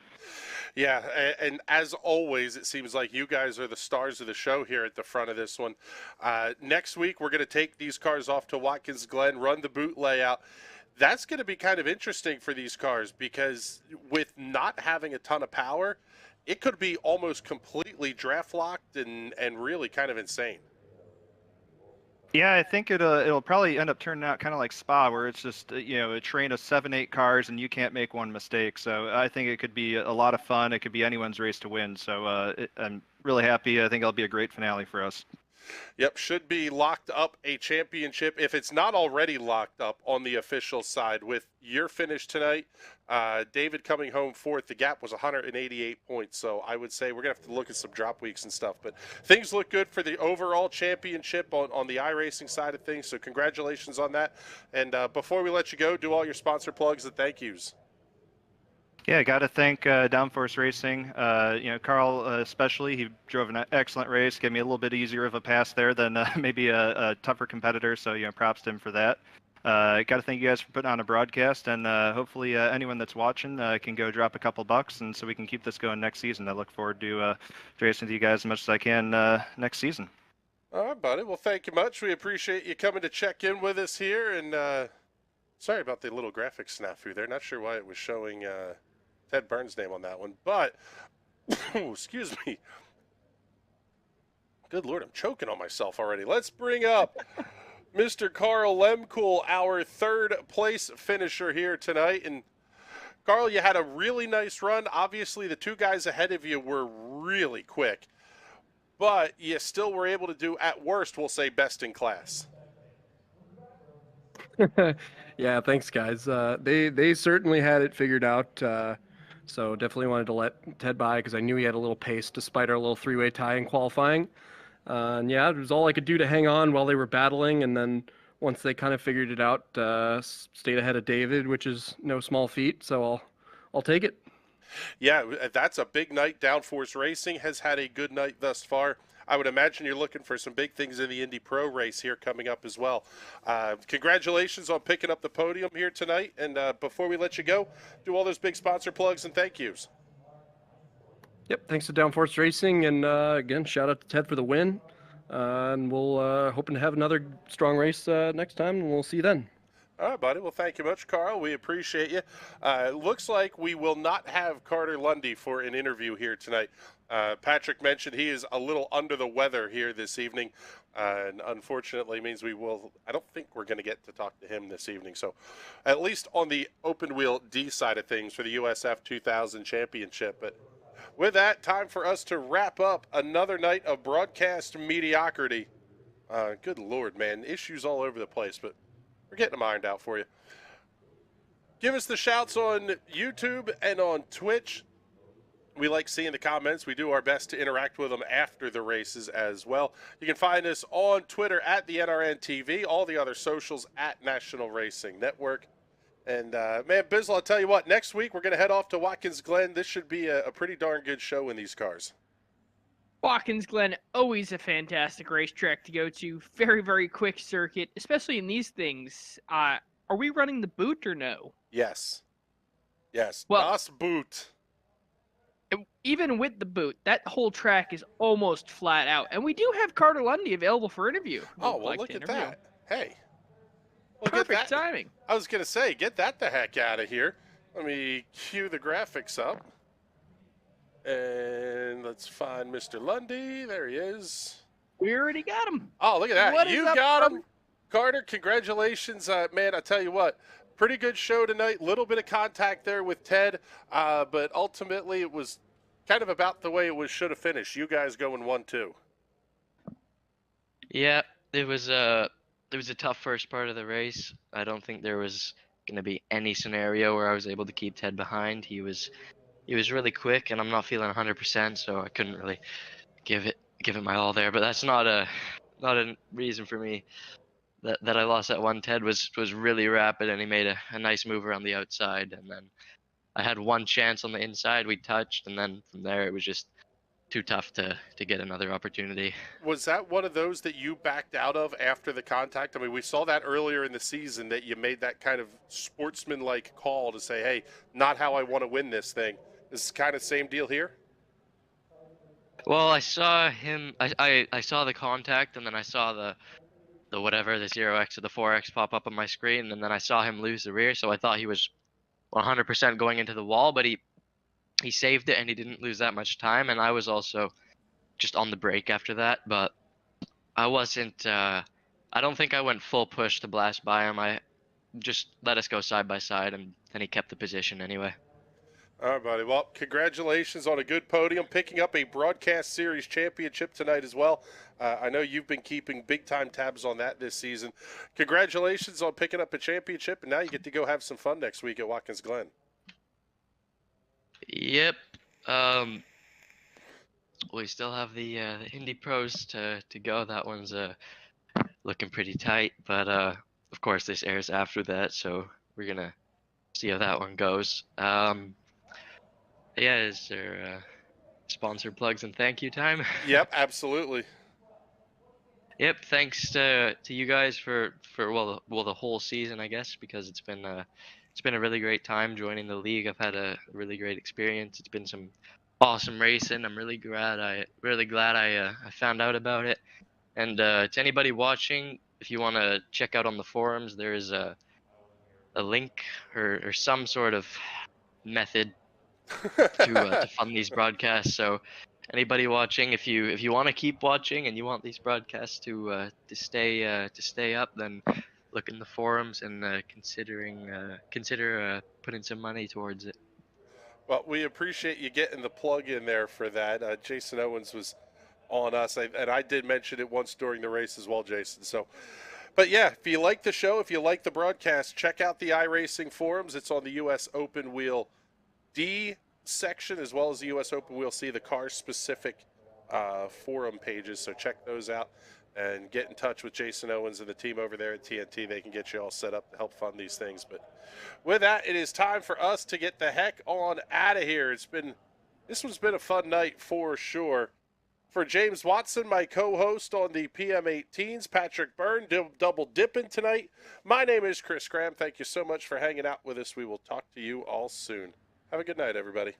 Yeah, and as always, it seems like you guys are the stars of the show here at the front of this one. Next week, we're going to take these cars off to Watkins Glen, run the boot layout. That's going to be kind of interesting for these cars, because with not having a ton of power, it could be almost completely draft locked and really kind of insane. Yeah, I think it'll probably end up turning out kind of like Spa, where it's just a train of 7-8 cars and you can't make one mistake. So I think it could be a lot of fun. It could be anyone's race to win. So I'm really happy. I think it'll be a great finale for us. Yep, should be locked up a championship, if it's not already locked up on the official side. With your finish tonight, David coming home fourth, the gap was 188 points, so I would say we're going to have to look at some drop weeks and stuff, but things look good for the overall championship on the iRacing side of things, so congratulations on that. And before we let you go, do all your sponsor plugs and thank yous. Yeah, got to thank Downforce Racing. Carl especially. He drove an excellent race. Gave me a little bit easier of a pass there than maybe a tougher competitor. So props to him for that. Got to thank you guys for putting on a broadcast, and hopefully anyone that's watching can go drop a couple bucks, and so we can keep this going next season. I look forward to racing with you guys as much as I can next season. All right, buddy. Well, thank you much. We appreciate you coming to check in with us here. And sorry about the little graphic snafu there. Not sure why it was showing Ted Burns' name on that one, but excuse me. Good Lord, I'm choking on myself already. Let's bring up Mr. Carl Lemkool, our third place finisher here tonight. And Carl, you had a really nice run. Obviously, the two guys ahead of you were really quick, but you still were able to do, at worst, we'll say, best in class. Yeah, thanks, guys. They certainly had it figured out. So definitely wanted to let Ted by, because I knew he had a little pace despite our little three-way tie in qualifying. And yeah, it was all I could do to hang on while they were battling. And then once they kind of figured it out, stayed ahead of David, which is no small feat. So I'll take it. Yeah, that's a big night. Downforce Racing has had a good night thus far. I would imagine you're looking for some big things in the Indy Pro race here coming up as well. Congratulations on picking up the podium here tonight. And before we let you go, do all those big sponsor plugs and thank yous. Yep, thanks to Downforce Racing. And again, shout out to Ted for the win. And we'll hoping to have another strong race next time, and we'll see you then. All right, buddy. Well, thank you much, Carl. We appreciate you. Looks like we will not have Carter Lundy for an interview here tonight. Patrick mentioned he is a little under the weather here this evening, and unfortunately means I don't think we're going to get to talk to him this evening. So at least on the open wheel D side of things for the USF2000 championship. But with that, time for us to wrap up another night of broadcast mediocrity. Good Lord, man. Issues all over the place, but we're getting them ironed out for you. Give us the shouts on YouTube and on Twitch. We like seeing the comments. We do our best to interact with them after the races as well. You can find us on Twitter at the NRN TV, all the other socials at National Racing Network. And, man, Bizzle, I'll tell you what, next week we're going to head off to Watkins Glen. This should be a pretty darn good show in these cars. Watkins Glen, always a fantastic racetrack to go to. Very, very quick circuit, especially in these things. Are we running the boot or no? Yes. Yes. Well, Das Boot. Even with the boot, that whole track is almost flat out. And we do have Carter Lundy available for interview. Oh, well, look at that. Hey. Well, perfect timing. I was going to say, get that the heck out of here. Let me cue the graphics up. And let's find Mr. Lundy. There he is. We already got him. Oh, look at that. What You is up, got him. Carter, congratulations. Man, I tell you what, pretty good show tonight. Little bit of contact there with Ted, but ultimately it was kind of about the way it should have finished. You guys going 1-2. Yeah, it was a tough first part of the race. I don't think there was going to be any scenario where I was able to keep Ted behind. He was really quick, and I'm not feeling 100%, so I couldn't really give it my all there. But that's not a reason for me that I lost that one. Ted was really rapid, and he made a nice move around the outside, and then I had one chance on the inside. We touched, and then from there it was just too tough to get another opportunity. Was that one of those that you backed out of after the contact? I mean, we saw that earlier in the season that you made that kind of sportsman-like call to say, hey, not how I want to win this thing. Is this kind of same deal here? Well, I saw him. I saw the contact, and then I saw the 0x or the 4x pop up on my screen, and then I saw him lose the rear. So I thought he was 100% going into the wall, but he saved it, and he didn't lose that much time. And I was also just on the brake after that, but I wasn't. I don't think I went full push to blast by him. I just let us go side by side, and then he kept the position anyway. All right, buddy. Well, congratulations on a good podium, picking up a Broadcast Series championship tonight as well. I know you've been keeping big-time tabs on that this season. Congratulations on picking up a championship, and now you get to go have some fun next week at Watkins Glen. Yep. We still have the Indy Pros to go. That one's looking pretty tight, but of course this airs after that, so we're gonna see how that one goes. Yeah, is there sponsor plugs and thank you time? Yep, absolutely. Yep, thanks to you guys for the whole season, I guess, because it's been a really great time joining the league. I've had a really great experience. It's been some awesome racing. I'm really glad I found out about it. And to anybody watching, if you want to check out on the forums, there is a link or some sort of method to fund these broadcasts. So anybody watching, if you want to keep watching and you want these broadcasts to stay up, then look in the forums and consider putting some money towards it. Well, we appreciate you getting the plug in there for that. Jason Owens was on us, and I did mention it once during the race as well, Jason. So, but yeah, if you like the show, if you like the broadcast, check out the iRacing forums. It's on the US Open Wheel D section as well as the US Open Wheel C, the car-specific forum pages. So check those out and get in touch with Jason Owens and the team over there at TNT. They can get you all set up to help fund these things. But with that, it is time for us to get the heck on out of here. This one's been a fun night for sure. For James Watson, my co-host on the PM18s, Patrick Byrne, double dipping tonight. My name is Chris Graham. Thank you so much for hanging out with us. We will talk to you all soon. Have a good night, everybody.